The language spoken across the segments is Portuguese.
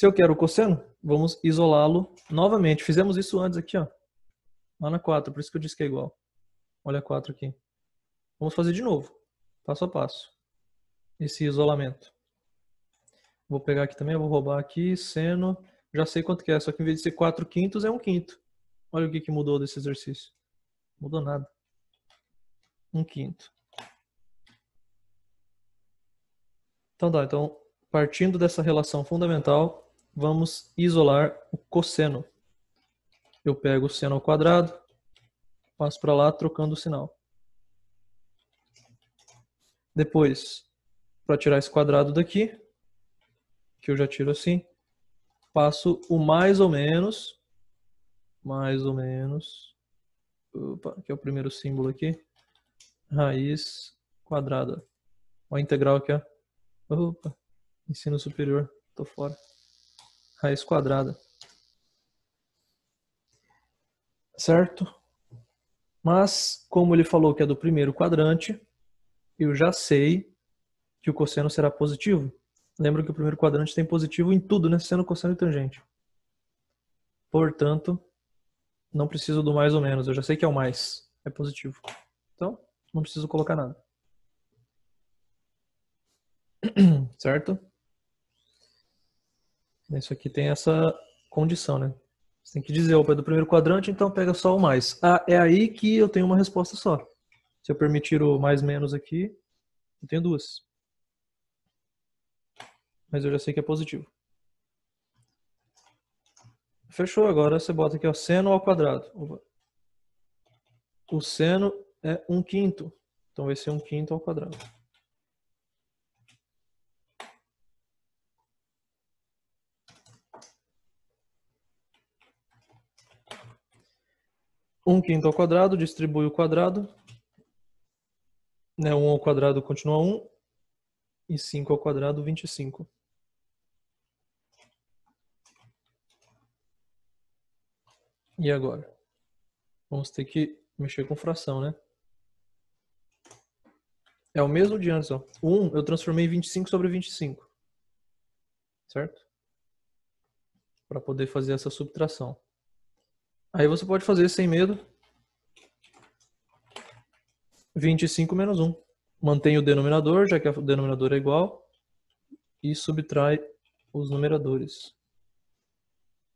Se eu quero o cosseno, vamos isolá-lo novamente. Fizemos isso antes aqui, ó. Lá na 4, por isso que eu disse que é igual. Olha a 4 aqui. Vamos fazer de novo, passo a passo, esse isolamento. Vou pegar aqui também, vou roubar aqui, seno. Já sei quanto que é, só que em vez de ser 4/5 é 1/5. Olha o que mudou desse exercício. Não mudou nada. 1/5. Então tá, então partindo dessa relação fundamental, vamos isolar o cosseno. Eu pego o seno ao quadrado, passo para lá trocando o sinal. Depois, para tirar esse quadrado daqui, que eu já tiro assim, passo o mais ou menos, opa, que é o primeiro símbolo aqui, raiz quadrada. Olha a integral aqui, ó. Opa, ensino superior, tô fora. Raiz quadrada. Certo? Mas, como ele falou que é do primeiro quadrante, eu já sei que o cosseno será positivo. Lembra que o primeiro quadrante tem positivo em tudo, né? Seno, cosseno e tangente. Portanto, não preciso do mais ou menos. Eu já sei que é o mais. É positivo. Então, não preciso colocar nada. Certo? Isso aqui tem essa condição, né? Você tem que dizer, opa, é do primeiro quadrante, então pega só o mais. Ah, é aí que eu tenho uma resposta só. Se eu permitir o mais menos aqui, eu tenho duas. Mas eu já sei que é positivo. Fechou, agora você bota aqui, ó, seno ao quadrado. Opa. O seno é 1/5. Então vai ser 1/5 ao quadrado. Um quinto ao quadrado, distribui o quadrado. Né, 1 ao quadrado continua 1. E 5 ao quadrado, 25. E agora? Vamos ter que mexer com fração, né? É o mesmo de antes, ó. O 1 eu transformei em 25 sobre 25. Certo? Para poder fazer essa subtração. Aí você pode fazer sem medo. 25 menos 1. Mantém o denominador, já que o denominador é igual. E subtrai os numeradores.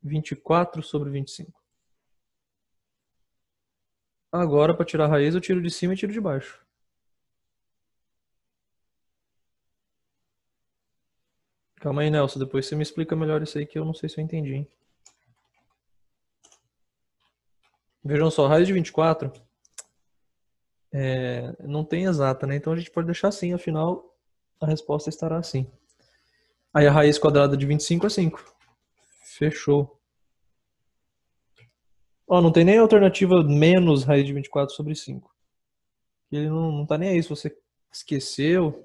24 sobre 25. Agora, para tirar a raiz, eu tiro de cima e tiro de baixo. Calma aí, Nelson. Depois você me explica melhor isso aí, que eu não sei se eu entendi, hein? Vejam só, raiz de 24 não tem exata, né? Então a gente pode deixar assim, afinal a resposta estará assim. Aí a raiz quadrada de 25 é 5. Fechou. Ó, não tem nem alternativa menos raiz de 24 sobre 5. Ele não tá nem aí se você esqueceu.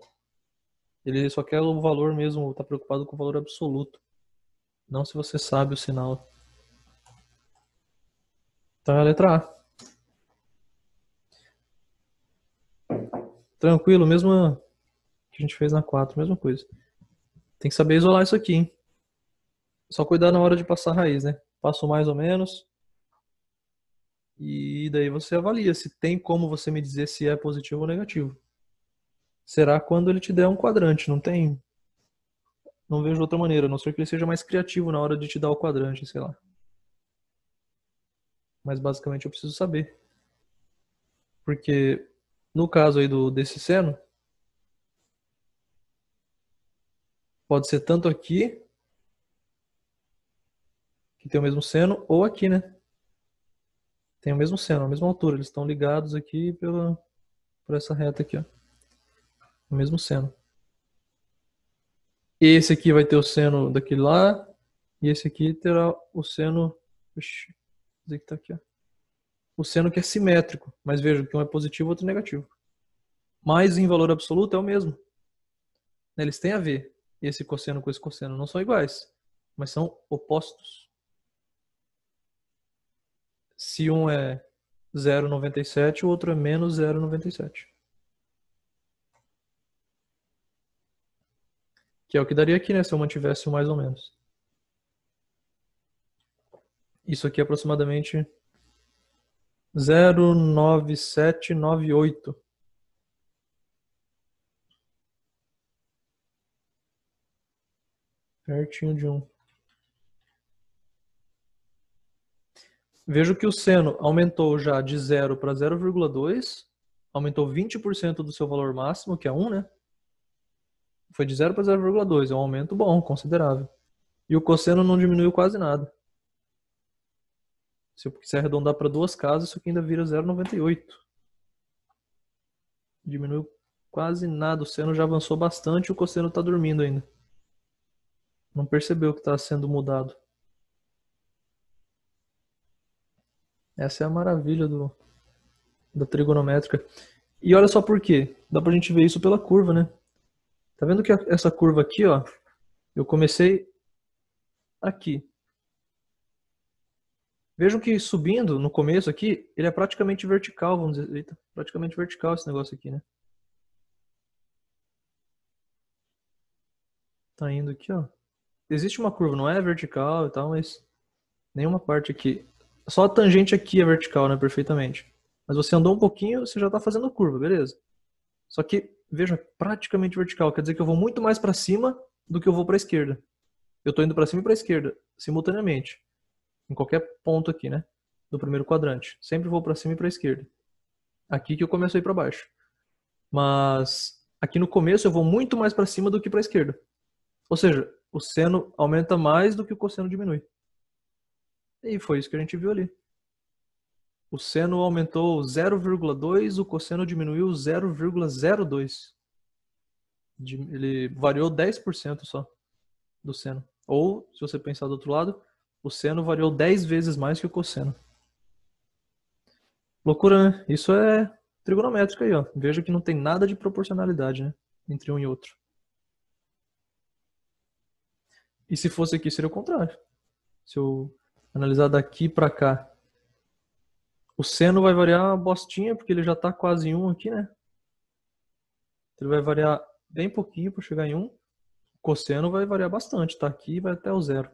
Ele só quer o valor mesmo, tá preocupado com o valor absoluto. Não se você sabe o sinal. Então é a letra A. Tranquilo, mesma que a gente fez na 4, mesma coisa. Tem que saber isolar isso aqui, hein? Só cuidar na hora de passar a raiz, né? Passo mais ou menos. E daí você avalia se tem como você me dizer se é positivo ou negativo. Será quando ele te der um quadrante, não tem? Não vejo outra maneira, a não ser que ele seja mais criativo na hora de te dar o quadrante, sei lá. Mas basicamente eu preciso saber. Porque no caso aí desse seno, pode ser tanto aqui, que tem o mesmo seno, ou aqui, né? Tem o mesmo seno, a mesma altura. Eles estão ligados aqui por essa reta aqui, ó. O mesmo seno. Esse aqui vai ter o seno daquele lá, e esse aqui terá o seno... Oxi, dizer que tá aqui, ó. O seno que é simétrico, mas veja que um é positivo e outro é negativo. Mas em valor absoluto é o mesmo. Eles têm a ver, esse cosseno com esse cosseno. Não são iguais, mas são opostos. Se um é 0,97, o outro é menos 0,97. Que é o que daria aqui, né? Se eu mantivesse o mais ou menos. Isso aqui é aproximadamente 0,9798. Pertinho de 1. Vejo que o seno aumentou já de 0 para 0,2. Aumentou 20% do seu valor máximo, que é 1, né? Foi de 0 para 0,2. É um aumento bom, considerável. E o cosseno não diminuiu quase nada. Se eu quiser arredondar para duas casas, isso aqui ainda vira 0,98. Diminuiu quase nada. O seno já avançou bastante e o cosseno está dormindo ainda. Não percebeu que está sendo mudado. Essa é a maravilha da trigonométrica. E olha só por quê. Dá pra gente ver isso pela curva, né? Tá vendo que essa curva aqui, ó, eu comecei aqui. Vejam que subindo no começo aqui, ele é praticamente vertical, vamos dizer. Eita, praticamente vertical esse negócio aqui, né? Tá indo aqui, ó. Existe uma curva, não é vertical e tal, mas nenhuma parte aqui. Só a tangente aqui é vertical, né? Perfeitamente. Mas você andou um pouquinho, você já tá fazendo curva, beleza? Só que, veja, praticamente vertical. Quer dizer que eu vou muito mais para cima do que eu vou para a esquerda. Eu estou indo para cima e para a esquerda, simultaneamente. Em qualquer ponto aqui, né? Do primeiro quadrante. Sempre vou para cima e para a esquerda. Aqui que eu começo a ir para baixo. Mas aqui no começo eu vou muito mais para cima do que para a esquerda. Ou seja, o seno aumenta mais do que o cosseno diminui. E foi isso que a gente viu ali. O seno aumentou 0,2, o cosseno diminuiu 0,02. Ele variou 10% só do seno. Ou, se você pensar do outro lado, o seno variou 10 vezes mais que o cosseno. Loucura, né? Isso é trigonométrica aí, ó. Veja que não tem nada de proporcionalidade, né? Entre um e outro. E se fosse aqui, seria o contrário. Se eu analisar daqui para cá, o seno vai variar uma bostinha, porque ele já está quase em 1 aqui, né? Ele vai variar bem pouquinho para chegar em 1. O cosseno vai variar bastante, tá aqui e vai até o 0.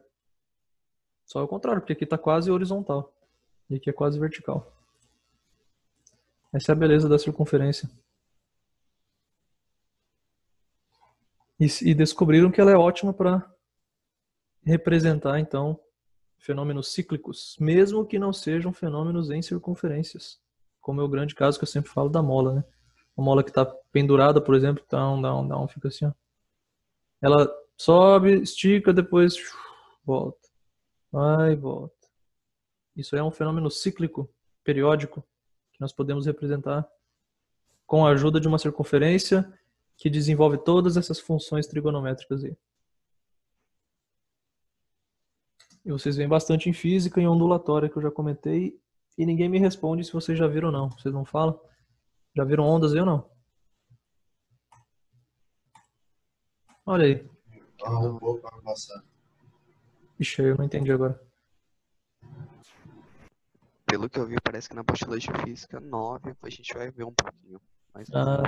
Só o contrário, porque aqui está quase horizontal. E aqui é quase vertical. Essa é a beleza da circunferência. E descobriram que ela é ótima para representar, então, fenômenos cíclicos, mesmo que não sejam fenômenos em circunferências. Como é o grande caso que eu sempre falo da mola, né? A mola que está pendurada, por exemplo, down, fica assim, ó. Ela sobe, estica, depois volta. Vai e volta. Isso é um fenômeno cíclico, periódico, que nós podemos representar com a ajuda de uma circunferência que desenvolve todas essas funções trigonométricas aí. E vocês veem bastante em física e ondulatória, que eu já comentei, e ninguém me responde se vocês já viram ou não. Vocês não falam? Já viram ondas aí ou não? Olha aí. Um pouco ano passado. Ixi, eu não entendi agora. Pelo que eu vi, parece que na apostila de física 9 a gente vai ver um pouquinho. Mas tá.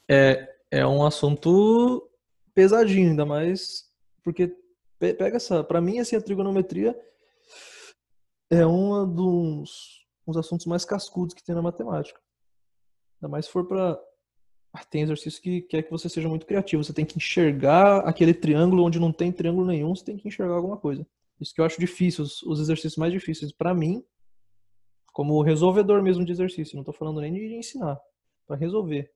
É um assunto pesadinho, ainda mais porque pega essa. Pra mim, assim, a trigonometria é uns assuntos mais cascudos que tem na matemática. Ainda mais se for pra. Tem exercício que quer que você seja muito criativo. Você tem que enxergar aquele triângulo onde não tem triângulo nenhum, você tem que enxergar alguma coisa. Isso que eu acho difícil, os exercícios mais difíceis pra mim, como resolvedor mesmo de exercício. Não tô falando nem de ensinar, pra resolver.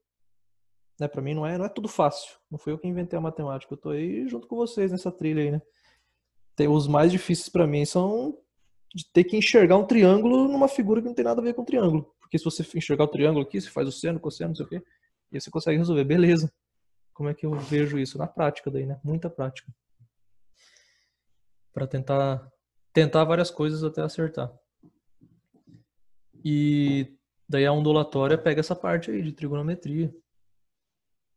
Né, para mim não é tudo fácil. Não fui eu que inventei a matemática. Eu tô aí junto com vocês nessa trilha aí, né? Os mais difíceis para mim são de ter que enxergar um triângulo numa figura que não tem nada a ver com o triângulo. Porque se você enxergar o triângulo aqui, você faz o seno, cosseno, não sei o quê, e aí você consegue resolver. Beleza. Como é que eu vejo isso? Na prática daí, né? Muita prática. Para tentar várias coisas até acertar. E daí a ondulatória pega essa parte aí de trigonometria.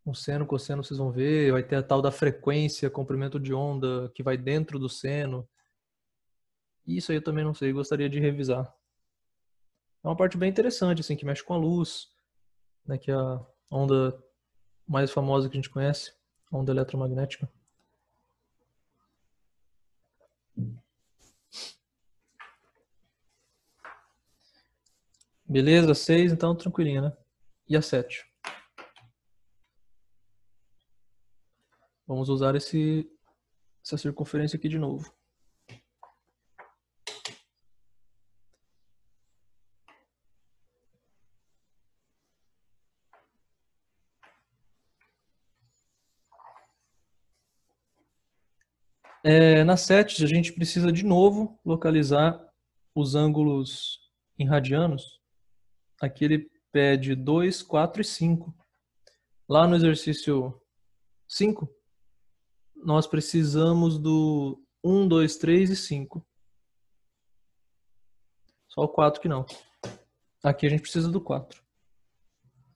O seno, cosseno, vocês vão ver. Vai ter a tal da frequência, comprimento de onda, que vai dentro do seno. Isso aí eu também não sei, gostaria de revisar. É uma parte bem interessante, assim, que mexe com a luz, né, que é a onda mais famosa que a gente conhece, a onda eletromagnética. Beleza, 6, então tranquilinho, né? E a 7? Vamos usar essa circunferência aqui de novo. Na 7, a gente precisa de novo localizar os ângulos em radianos. Aqui ele pede 2, 4 e 5. Lá no exercício 5, nós precisamos do 1, 2, 3 e 5. Só o 4 que não. Aqui a gente precisa do 4.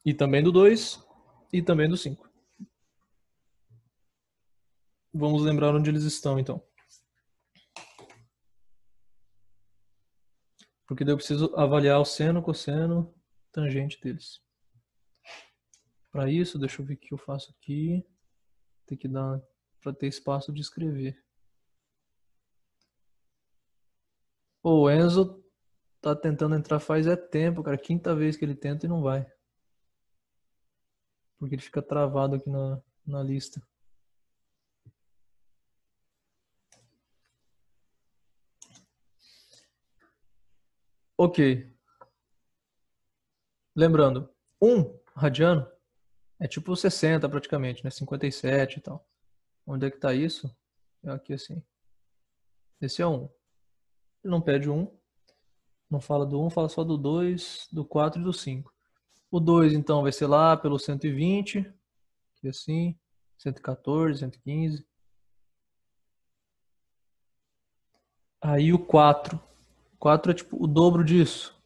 E também do 2 e também do 5. Vamos lembrar onde eles estão, então. Porque daí eu preciso avaliar o seno, cosseno, tangente deles. Para isso, deixa eu ver o que eu faço aqui. Tem que dar para ter espaço de escrever. Pô, o Enzo tá tentando entrar faz tempo, cara. Quinta vez que ele tenta e não vai. Porque ele fica travado aqui na lista. Ok. Lembrando, 1 radiano é tipo 60 praticamente, né? 57 e tal. Onde é que tá isso? É aqui assim. Esse é 1. Ele não pede 1. Não fala do 1, fala só do 2, do 4 e do 5. O 2, então, vai ser lá pelo 120. Aqui assim. 114, 115. Aí o 4. 4 é tipo o dobro disso.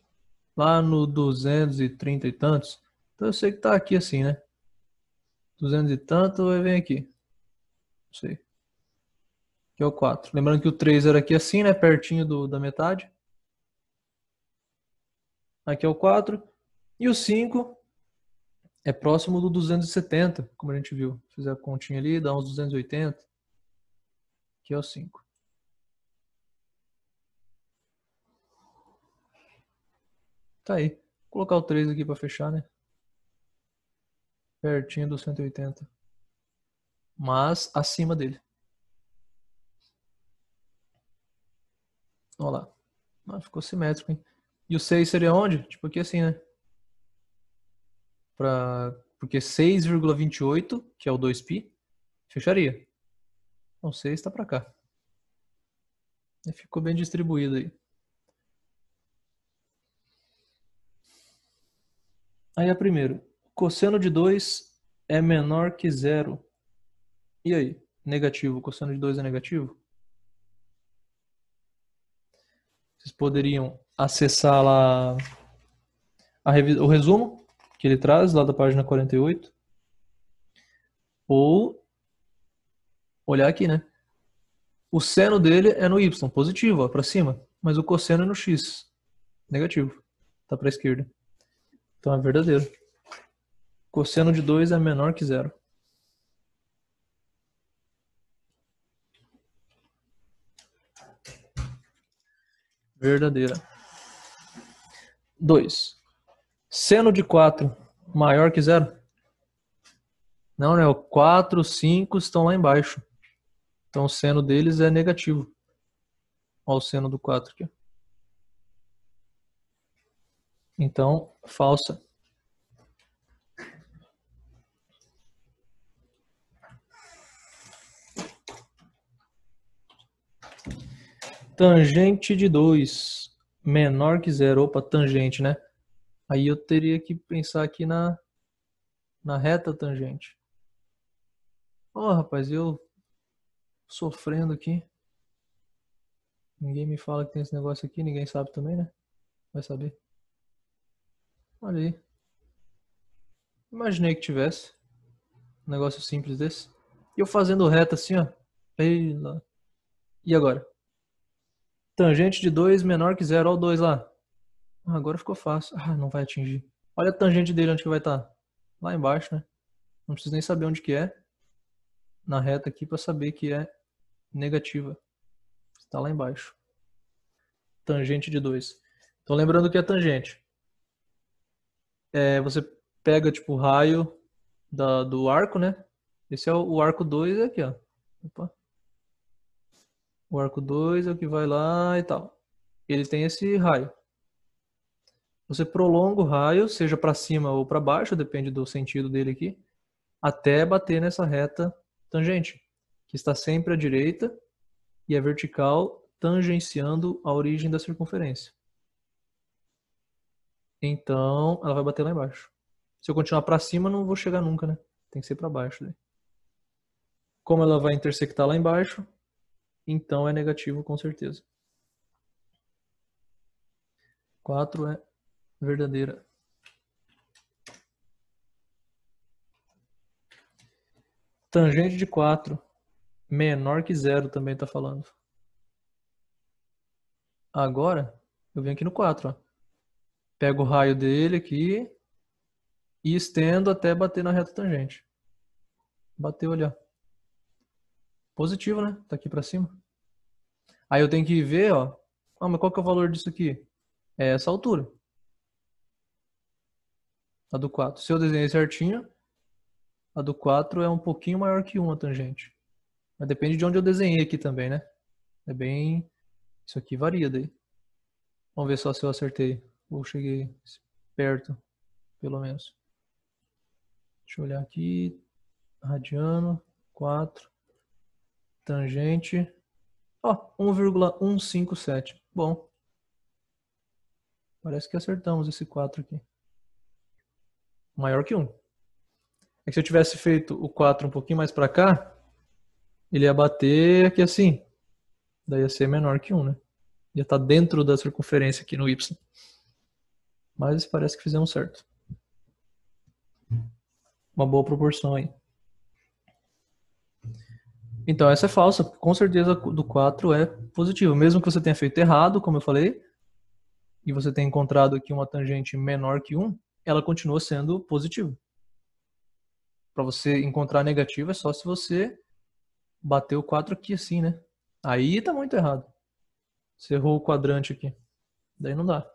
Lá no 230 e tantos. Então eu sei que tá aqui assim, né? 200 e tanto, vai vir aqui. Não sei. Aqui é o 4. Lembrando que o 3 era aqui assim, né? Pertinho da metade. Aqui é o 4. E o 5 é próximo do 270, como a gente viu. Se fizer a continha ali, dá uns 280. Aqui é o 5. Tá aí. Vou colocar o 3 aqui para fechar, né? Pertinho do 180. Mas acima dele. Olha lá. Ah, ficou simétrico, hein? E o 6 seria onde? Tipo aqui assim, né? Porque 6,28, que é o 2π, fecharia. Então 6 está para cá. E ficou bem distribuído aí. Aí a primeira. Cosseno de 2 é menor que zero. E aí? Negativo. Cosseno de 2 é negativo? Vocês poderiam acessar lá o resumo que ele traz lá da página 48. Ou olhar aqui, né? O seno dele é no y, positivo, ó, para cima. Mas o cosseno é no x, negativo. Tá para a esquerda. Então é verdadeiro. Cosseno de 2 é menor que zero. Verdadeira. 2. Seno de 4 maior que zero? Não, né? O 4, 5 estão lá embaixo. Então o seno deles é negativo. Olha o seno do 4 aqui. Então, falsa. Tangente de 2 menor que zero. Opa, tangente, né? Aí eu teria que pensar aqui na reta tangente. Ó, rapaz, eu sofrendo aqui. Ninguém me fala que tem esse negócio aqui, ninguém sabe também, né? Vai saber. Olha aí. Imaginei que tivesse um negócio simples desse. E eu fazendo reta assim, ó. Ei, lá. E agora? Tangente de 2 menor que zero. Olha o 2 lá. Ah, agora ficou fácil. Ah, não vai atingir. Olha a tangente dele, onde que vai estar? Lá embaixo, né? Não preciso nem saber onde que é. Na reta aqui para saber que é negativa. Está lá embaixo. Tangente de 2. Então lembrando que é tangente. você pega tipo o raio do arco, né? Esse é o arco 2 é aqui, ó. Opa. O arco 2 é o que vai lá e tal. Ele tem esse raio. Você prolonga o raio, seja para cima ou para baixo, depende do sentido dele aqui, até bater nessa reta tangente, que está sempre à direita e é vertical, tangenciando a origem da circunferência. Então, ela vai bater lá embaixo. Se eu continuar para cima, não vou chegar nunca, né? Tem que ser para baixo. Né? Como ela vai intersectar lá embaixo, então é negativo com certeza. 4 é verdadeira. Tangente de 4 menor que 0 também está falando. Agora, eu venho aqui no 4. Ó. Pego o raio dele aqui e estendo até bater na reta tangente. Bateu ali, ó. Positivo, né? Tá aqui para cima. Aí eu tenho que ver, ó. Ah, mas qual que é o valor disso aqui? É essa altura. A do 4. Se eu desenhei certinho, a do 4 é um pouquinho maior que 1 a tangente. Mas depende de onde eu desenhei aqui também, né? É bem... Isso aqui varia daí. Vamos ver só se eu acertei. Ou cheguei perto, pelo menos. Deixa eu olhar aqui. Radiano, 4. Tangente. Ó, 1,157. Bom. Parece que acertamos esse 4 aqui. Maior que 1. É que se eu tivesse feito o 4 um pouquinho mais para cá, ele ia bater aqui assim. Daí ia ser menor que 1, né? Ia estar dentro da circunferência aqui no Y. Mas parece que fizemos certo. Uma boa proporção aí. Então essa é falsa. Com certeza do 4 é positivo. Mesmo que você tenha feito errado, como eu falei, e você tenha encontrado aqui uma tangente menor que 1, ela continua sendo positiva. Para você encontrar negativo é só se você bater o 4 aqui assim, né? Aí tá muito errado. Você errou o quadrante aqui. Daí não dá.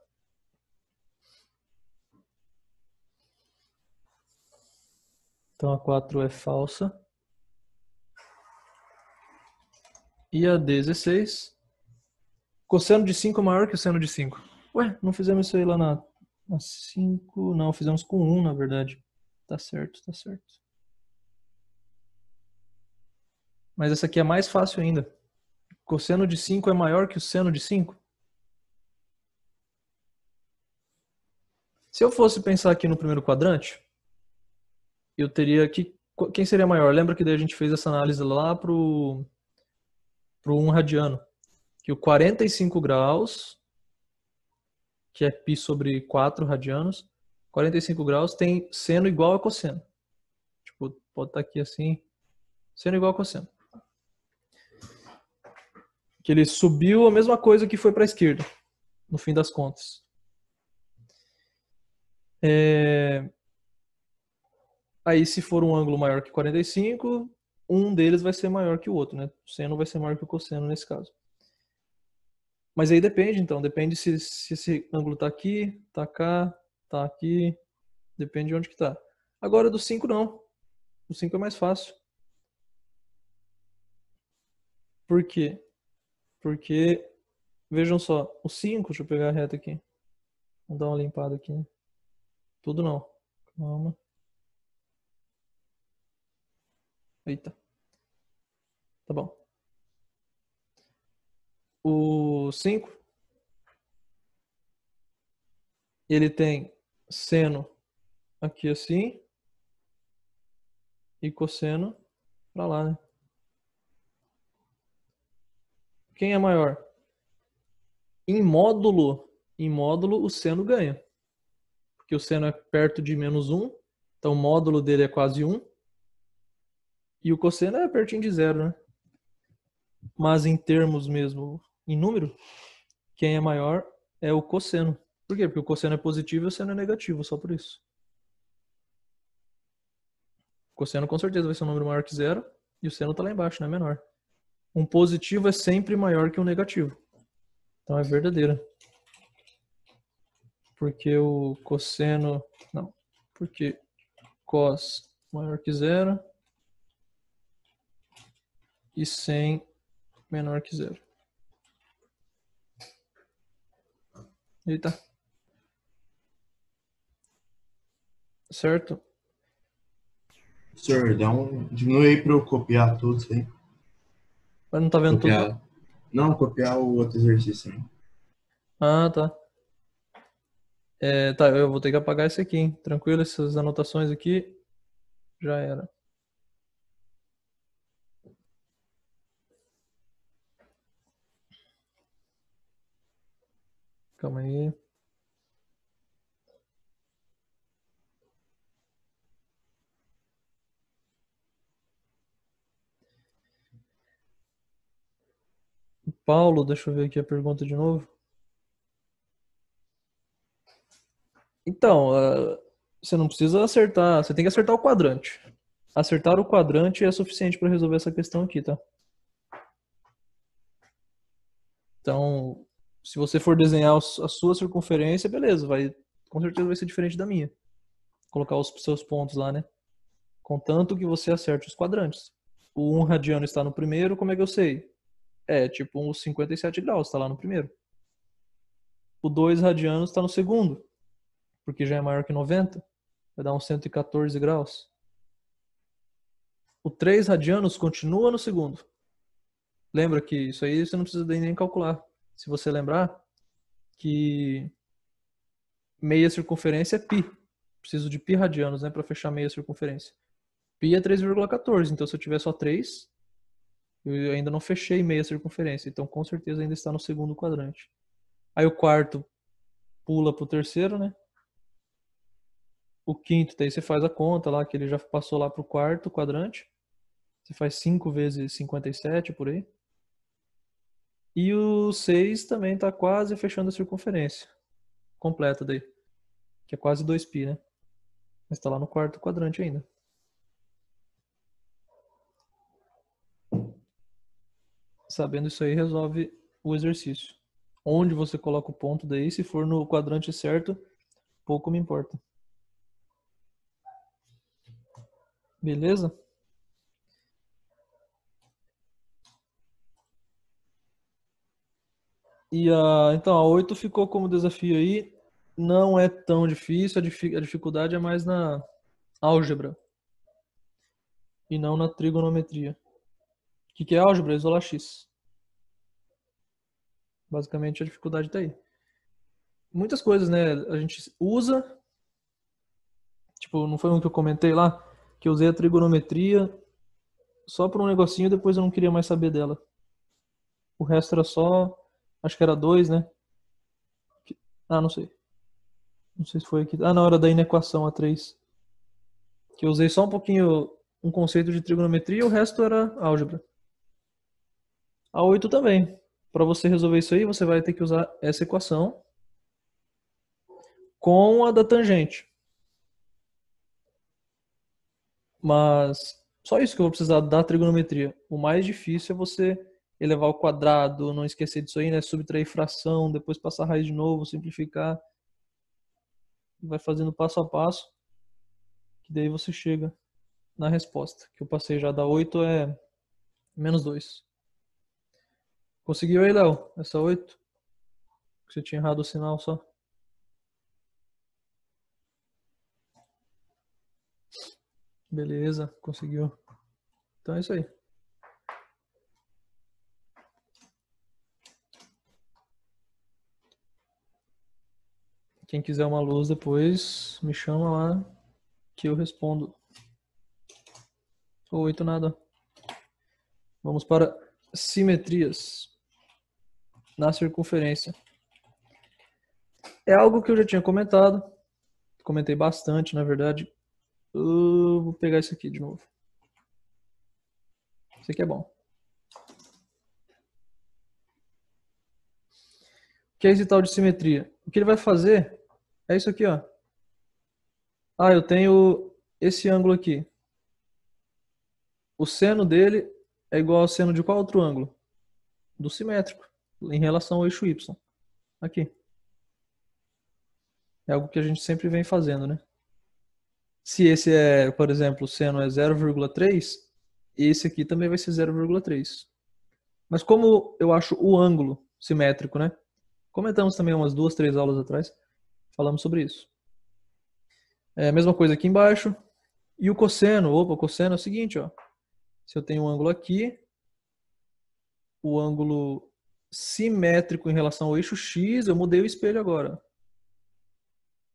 Então a 4 é falsa. E a 16. Cosseno de 5 é maior que o seno de 5. Ué, não fizemos isso aí lá na 5. Não, fizemos com 1, na verdade. Tá certo, tá certo. Mas essa aqui é mais fácil ainda. Cosseno de 5 é maior que o seno de 5? Se eu fosse pensar aqui no primeiro quadrante, eu teria que... Quem seria maior? Lembra que daí a gente fez essa análise lá pro 1 radiano. Que o 45 graus, que é π sobre 4 radianos, 45 graus tem seno igual a cosseno. Tipo, pode estar aqui assim, seno igual a cosseno. Que ele subiu a mesma coisa que foi para a esquerda, no fim das contas. Aí, se for um ângulo maior que 45, um deles vai ser maior que o outro, né? O seno vai ser maior que o cosseno nesse caso. Mas aí depende, então. Depende se esse ângulo está aqui, está cá, está aqui. Depende de onde que está. Agora, do 5 não. O 5 é mais fácil. Por quê? Porque, vejam só, o 5, deixa eu pegar a reta aqui. Vou dar uma limpada aqui. Tudo não. Calma. Eita. Tá bom. O 5, ele tem seno aqui assim e cosseno pra lá, né? Quem é maior? Em módulo o seno ganha. Porque o seno é perto de menos 1, então o módulo dele é quase 1. E o cosseno é pertinho de 0, né? Mas em termos mesmo, em número, quem é maior é o cosseno. Por quê? Porque o cosseno é positivo e o seno é negativo, só por isso. O cosseno com certeza vai ser um número maior que 0 e o seno está lá embaixo, não é menor. Um positivo é sempre maior que um negativo. Então é verdadeira. Porque o cosseno... Não. Porque cos maior que zero e 100 menor que zero. Eita. Certo? Senhor, diminui aí pra eu copiar tudo isso aí. Mas não tá vendo tudo, não? Copiar. Não, copiar o outro exercício aí. Ah, tá. Tá, eu vou ter que apagar esse aqui, hein? Tranquilo, essas anotações aqui já era. Calma aí. Paulo, deixa eu ver aqui a pergunta de novo. Então, você não precisa acertar, você tem que acertar o quadrante. Acertar o quadrante é suficiente para resolver essa questão aqui, tá? Então, se você for desenhar a sua circunferência, beleza, com certeza vai ser diferente da minha. Colocar os seus pontos lá, né? Contanto que você acerte os quadrantes. O 1 radiano está no primeiro, como é que eu sei? É tipo uns 57 graus, está lá no primeiro. O 2 radianos está no segundo, porque já é maior que 90, vai dar uns 114 graus. O 3 radianos continua no segundo. Lembra que isso aí você não precisa nem calcular. Se você lembrar que meia circunferência é π. Preciso de π radianos, né, para fechar meia circunferência. Π é 3,14, então se eu tiver só 3, eu ainda não fechei meia circunferência, então com certeza ainda está no segundo quadrante. Aí o quarto pula para o terceiro, né? O quinto, daí você faz a conta lá, que ele já passou lá para o quarto quadrante. Você faz 5 vezes 57, por aí. E o 6 também está quase fechando a circunferência completa daí, que é quase 2π, né? Mas está lá no quarto quadrante ainda. Sabendo isso aí, resolve o exercício. Onde você coloca o ponto daí, se for no quadrante certo, pouco me importa. Beleza? E então a 8 ficou como desafio aí. Não é tão difícil, a dificuldade é mais na álgebra e não na trigonometria. O que é álgebra? Isolar x. Basicamente a dificuldade está aí. Muitas coisas, né? A gente usa, tipo, não foi um que eu comentei lá, que eu usei a trigonometria só por um negocinho e depois eu não queria mais saber dela. O resto era só, acho que era 2, né? Não sei. Não sei se foi aqui. Na hora da inequação a 3. Que eu usei só um pouquinho um conceito de trigonometria e o resto era álgebra. A 8 também. Para você resolver isso aí, você vai ter que usar essa equação com a da tangente. Mas só isso que eu vou precisar da trigonometria. O mais difícil é você elevar ao quadrado, não esquecer disso aí, né? Subtrair fração, depois passar a raiz de novo, simplificar. Vai fazendo passo a passo, que daí você chega na resposta. Que eu passei já da 8 é menos 2. Conseguiu aí, Léo? Essa 8? Você tinha errado o sinal só. Beleza, conseguiu. Então é isso aí. Quem quiser uma luz depois, me chama lá que eu respondo. 8 nada. Vamos para simetrias na circunferência. É algo que eu já tinha comentado. Comentei bastante, na verdade. Eu vou pegar isso aqui de novo. Isso aqui é bom. O que é esse tal de simetria? O que ele vai fazer é isso aqui, ó. Eu tenho esse ângulo aqui. O seno dele é igual ao seno de qual outro ângulo? Do simétrico, em relação ao eixo Y. Aqui. É algo que a gente sempre vem fazendo, né? Se esse é, por exemplo, o seno é 0,3, esse aqui também vai ser 0,3. Mas como eu acho o ângulo simétrico, né? Comentamos também umas 2, 3 aulas atrás, falamos sobre isso. É a mesma coisa aqui embaixo. E o cosseno, o cosseno é o seguinte, ó. Se eu tenho um ângulo aqui, o ângulo simétrico em relação ao eixo X, eu mudei o espelho agora.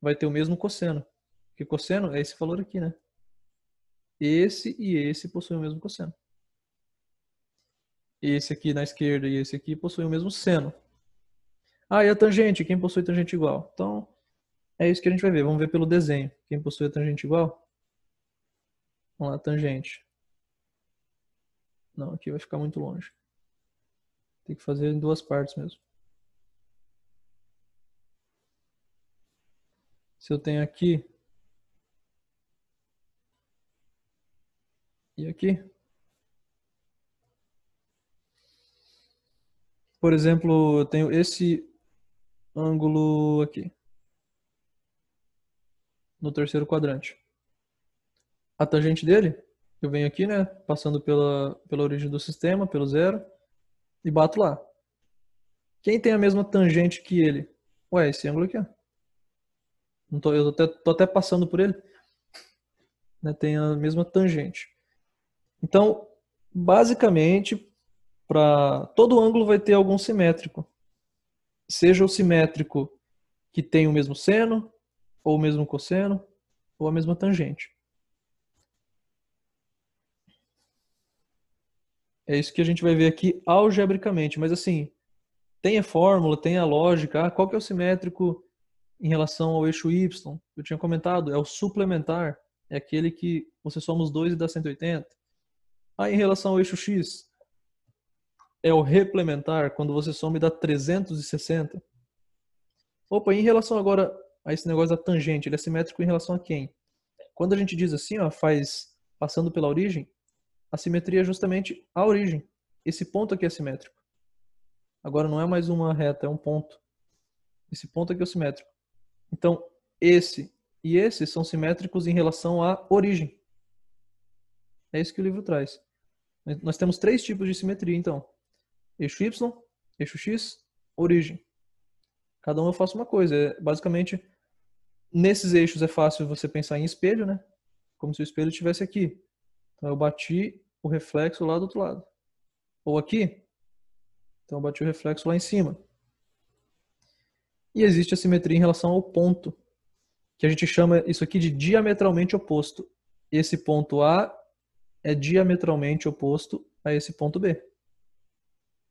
Vai ter o mesmo cosseno. Porque cosseno é esse valor aqui, né? Esse e esse possuem o mesmo cosseno. Esse aqui na esquerda e esse aqui possuem o mesmo seno. Ah, e a tangente? Quem possui tangente igual? Então, é isso que a gente vai ver. Vamos ver pelo desenho. Quem possui a tangente igual? Vamos lá, tangente. Não, aqui vai ficar muito longe. Tem que fazer em duas partes mesmo. Se eu tenho aqui e aqui. Por exemplo, eu tenho esse ângulo aqui. No terceiro quadrante. A tangente dele, eu venho aqui, né? Passando pela origem do sistema, pelo zero. E bato lá. Quem tem a mesma tangente que ele? Ué, esse ângulo aqui, ó. Eu tô até passando por ele. Né, tem a mesma tangente. Então, basicamente, para todo ângulo vai ter algum simétrico. Seja o simétrico que tem o mesmo seno, ou o mesmo cosseno, ou a mesma tangente. É isso que a gente vai ver aqui algebricamente. Mas assim, tem a fórmula, tem a lógica. Qual que é o simétrico em relação ao eixo Y? Eu tinha comentado, é o suplementar. É aquele que você soma os dois e dá 180. Em relação ao eixo X, é o replementar, quando você soma e dá 360. Opa, em relação agora a esse negócio da tangente, ele é simétrico em relação a quem? Quando a gente diz assim, ó, faz passando pela origem, a simetria é justamente a origem. Esse ponto aqui é simétrico. Agora não é mais uma reta, é um ponto. Esse ponto aqui é o simétrico. Então, esse e esse são simétricos em relação à origem. É isso que o livro traz. Nós temos 3 tipos de simetria, então. Eixo Y, eixo X, origem. Cada um eu faço uma coisa. Basicamente, nesses eixos é fácil você pensar em espelho, né? Como se o espelho estivesse aqui. Então eu bati o reflexo lá do outro lado. Ou aqui. Então eu bati o reflexo lá em cima. E existe a simetria em relação ao ponto, que a gente chama isso aqui de diametralmente oposto. Esse ponto A é diametralmente oposto a esse ponto B.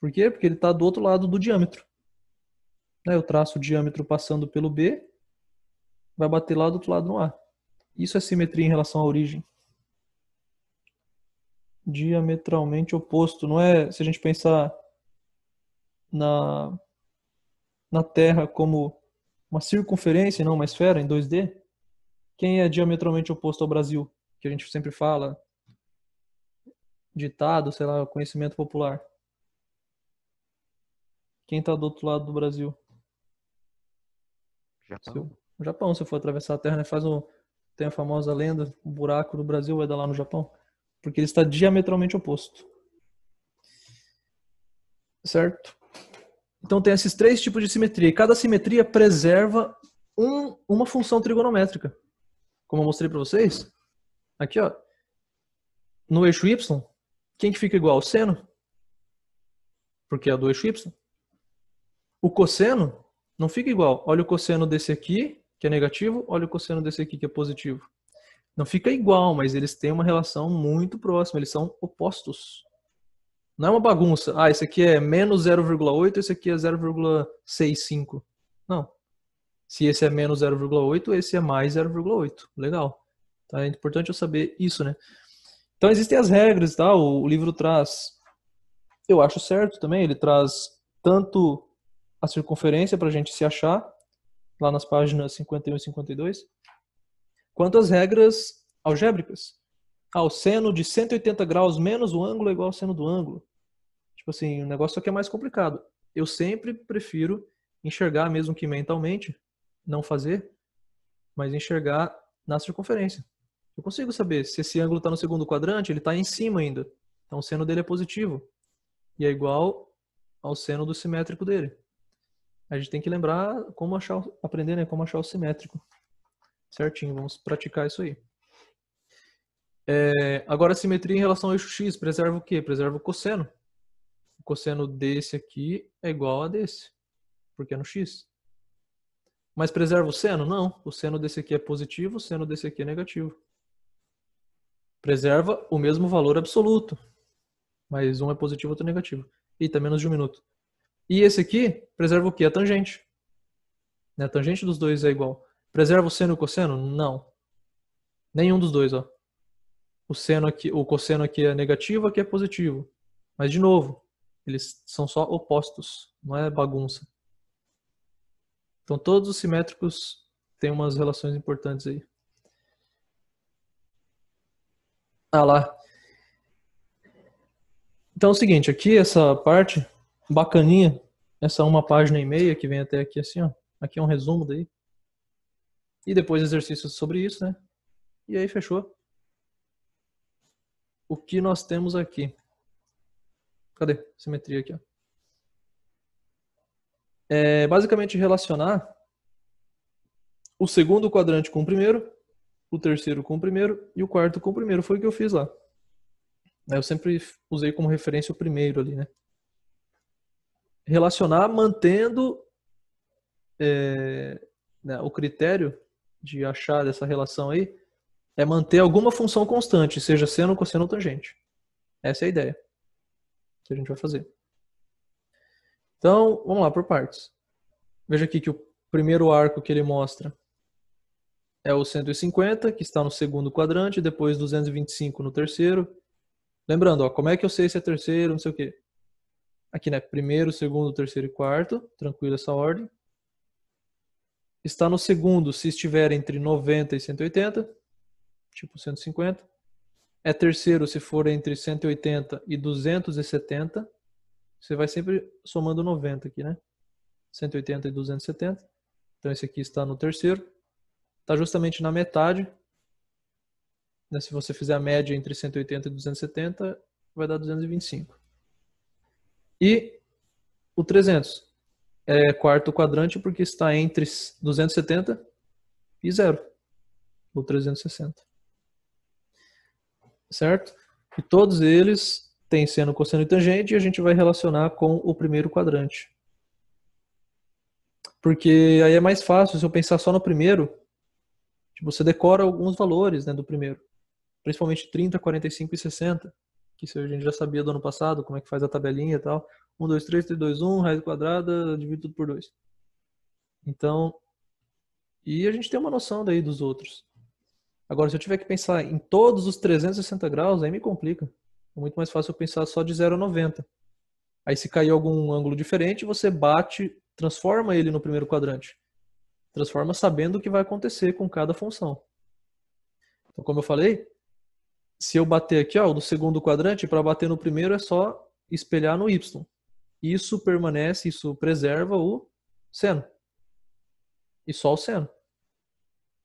Por quê? Porque ele está do outro lado do diâmetro. Eu traço o diâmetro passando pelo B, vai bater lá do outro lado no A. Isso é simetria em relação à origem. Diametralmente oposto. Não é, se a gente pensar na Terra como uma circunferência e não uma esfera em 2D, quem é diametralmente oposto ao Brasil? Que a gente sempre fala, ditado, sei lá, conhecimento popular. Quem está do outro lado do Brasil? Japão. O Japão, se for atravessar a Terra, né, tem a famosa lenda, o buraco do Brasil vai dar lá no Japão. Porque ele está diametralmente oposto. Certo? Então tem esses 3 tipos de simetria. E cada simetria preserva uma função trigonométrica. Como eu mostrei para vocês. Aqui, ó. No eixo Y, quem que fica igual? O seno. Porque é do eixo Y. O cosseno não fica igual. Olha o cosseno desse aqui, que é negativo. Olha o cosseno desse aqui, que é positivo. Não fica igual, mas eles têm uma relação muito próxima. Eles são opostos. Não é uma bagunça. Esse aqui é menos 0,8, esse aqui é 0,65. Não. Se esse é menos 0,8, esse é mais 0,8. Legal. Tá? É importante eu saber isso, né? Então existem as regras, tá? O livro traz, eu acho certo também, ele traz tanto a circunferência para a gente se achar, lá nas páginas 51 e 52, quanto as regras algébricas. O seno de 180 graus menos o ângulo é igual ao seno do ângulo. Tipo assim, o negócio aqui é mais complicado. Eu sempre prefiro enxergar, mesmo que mentalmente, não fazer, mas enxergar na circunferência. Eu consigo saber se esse ângulo está no segundo quadrante, ele está em cima ainda. Então o seno dele é positivo. E é igual ao seno do simétrico dele. A gente tem que lembrar como aprender, né, como achar o simétrico. Certinho, vamos praticar isso aí. Agora a simetria em relação ao eixo x, preserva o quê? Preserva o cosseno. O cosseno desse aqui é igual a desse, porque é no x. Mas preserva o seno? Não. O seno desse aqui é positivo, o seno desse aqui é negativo. Preserva o mesmo valor absoluto, mas um é positivo e outro é negativo. Eita, menos de 1 minuto. E esse aqui preserva o quê? A tangente. A tangente dos dois é igual. Preserva o seno e o cosseno? Não. Nenhum dos dois, ó. O cosseno aqui é negativo, aqui é positivo. Mas, de novo, eles são só opostos, não é bagunça. Então, todos os simétricos têm umas relações importantes aí. Ah lá. Então é o seguinte, aqui essa parte bacaninha, essa 1,5 páginas que vem até aqui assim, ó. Aqui é um resumo daí. E depois exercícios sobre isso, né? E aí fechou. O que nós temos aqui? Cadê? Simetria aqui, ó. É basicamente relacionar o segundo quadrante com o primeiro, o terceiro com o primeiro e o quarto com o primeiro. Foi o que eu fiz lá. Eu sempre usei como referência o primeiro ali, né? Relacionar mantendo né, o critério de achar essa relação aí é manter alguma função constante, seja seno, cosseno ou tangente. Essa é a ideia que a gente vai fazer. Então, vamos lá por partes. Veja aqui que o primeiro arco que ele mostra é o 150, que está no segundo quadrante, depois 225 no terceiro. Lembrando, ó, como é que eu sei se é terceiro, não sei o quê. Aqui, né? Primeiro, segundo, terceiro e quarto. Tranquilo essa ordem. Está no segundo se estiver entre 90 e 180. Tipo 150. É terceiro se for entre 180 e 270. Você vai sempre somando 90 aqui, né? 180 e 270. Então esse aqui está no terceiro. Está justamente na metade. Né? Se você fizer a média entre 180 e 270, vai dar 225. E o 300 é quarto quadrante porque está entre 270 e 0. Ou 360. Certo? E todos eles têm seno, cosseno e tangente e a gente vai relacionar com o primeiro quadrante. Porque aí é mais fácil, se eu pensar só no primeiro, tipo, você decora alguns valores, né, do primeiro. Principalmente 30, 45 e 60. Que isso a gente já sabia do ano passado, como é que faz a tabelinha e tal. 1, 2, 3, 3, 2, 1, raiz quadrada, divido tudo por 2. Então, e a gente tem uma noção daí dos outros. Agora, se eu tiver que pensar em todos os 360 graus, aí me complica. É muito mais fácil eu pensar só de 0 a 90. Aí se cair algum ângulo diferente, você bate, transforma ele no primeiro quadrante. Transforma sabendo o que vai acontecer com cada função. Então, como eu falei, se eu bater aqui, ó, do segundo quadrante, para bater no primeiro é só espelhar no y. Isso permanece, isso preserva o seno. E só o seno.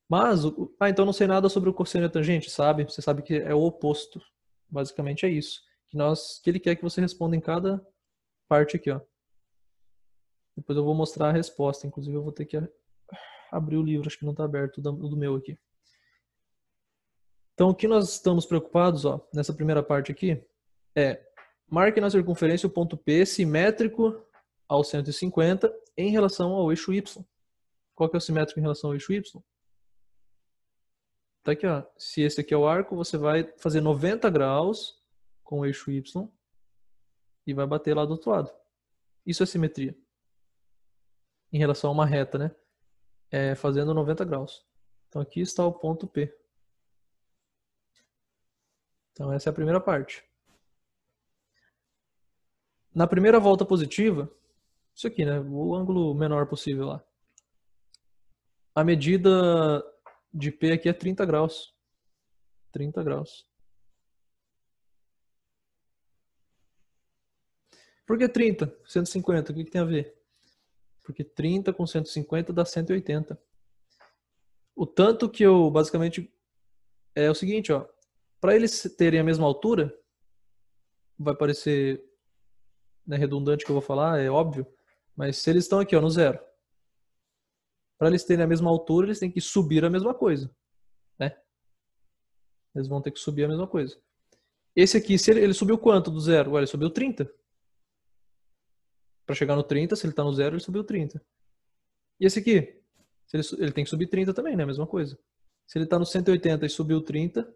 Mas, então não sei nada sobre o cosseno e a tangente, sabe? Você sabe que é o oposto. Basicamente é isso. Que ele quer que você responda em cada parte aqui, ó. Depois eu vou mostrar a resposta. Inclusive eu vou ter que abrir o livro, acho que não está aberto, o do meu aqui. Então o que nós estamos preocupados, ó, nessa primeira parte aqui, é marque na circunferência o ponto P simétrico ao 150 em relação ao eixo Y. Qual que é o simétrico em relação ao eixo Y? Tá aqui, ó. Se esse aqui é o arco, você vai fazer 90 graus com o eixo Y e vai bater lá do outro lado. Isso é simetria. Em relação a uma reta, né? Fazendo 90 graus. Então aqui está o ponto P. Então essa é a primeira parte. Na primeira volta positiva, isso aqui, né? O ângulo menor possível lá. A medida de P aqui é 30 graus. 30 graus. Por que 30? 150, o que tem a ver? Porque 30 com 150 dá 180. O tanto que eu, basicamente, é o seguinte, ó. Para eles terem a mesma altura, vai parecer, né, redundante o que eu vou falar, é óbvio, mas se eles estão aqui, ó, no zero, para eles terem a mesma altura, eles têm que subir a mesma coisa, né? Eles vão ter que subir a mesma coisa. Esse aqui, se ele subiu quanto do zero? Ué, ele subiu 30. Para chegar no 30, se ele está no zero, ele subiu 30. E esse aqui? Ele tem que subir 30 também, né? A mesma coisa. Se ele está no 180 e subiu 30,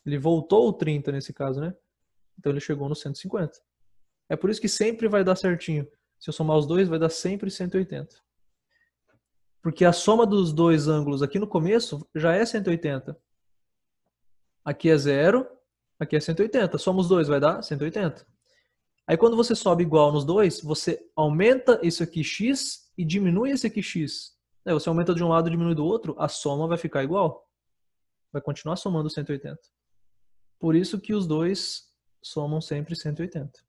ele voltou o 30 nesse caso, né? Então ele chegou no 150. É por isso que sempre vai dar certinho. Se eu somar os dois, vai dar sempre 180. Porque a soma dos dois ângulos aqui no começo já é 180. Aqui é 0, aqui é 180. Soma os dois, vai dar 180. Aí quando você sobe igual nos dois, você aumenta isso aqui x e diminui esse aqui x. Você aumenta de um lado e diminui do outro, a soma vai ficar igual. Vai continuar somando 180. Por isso que os dois somam sempre 180.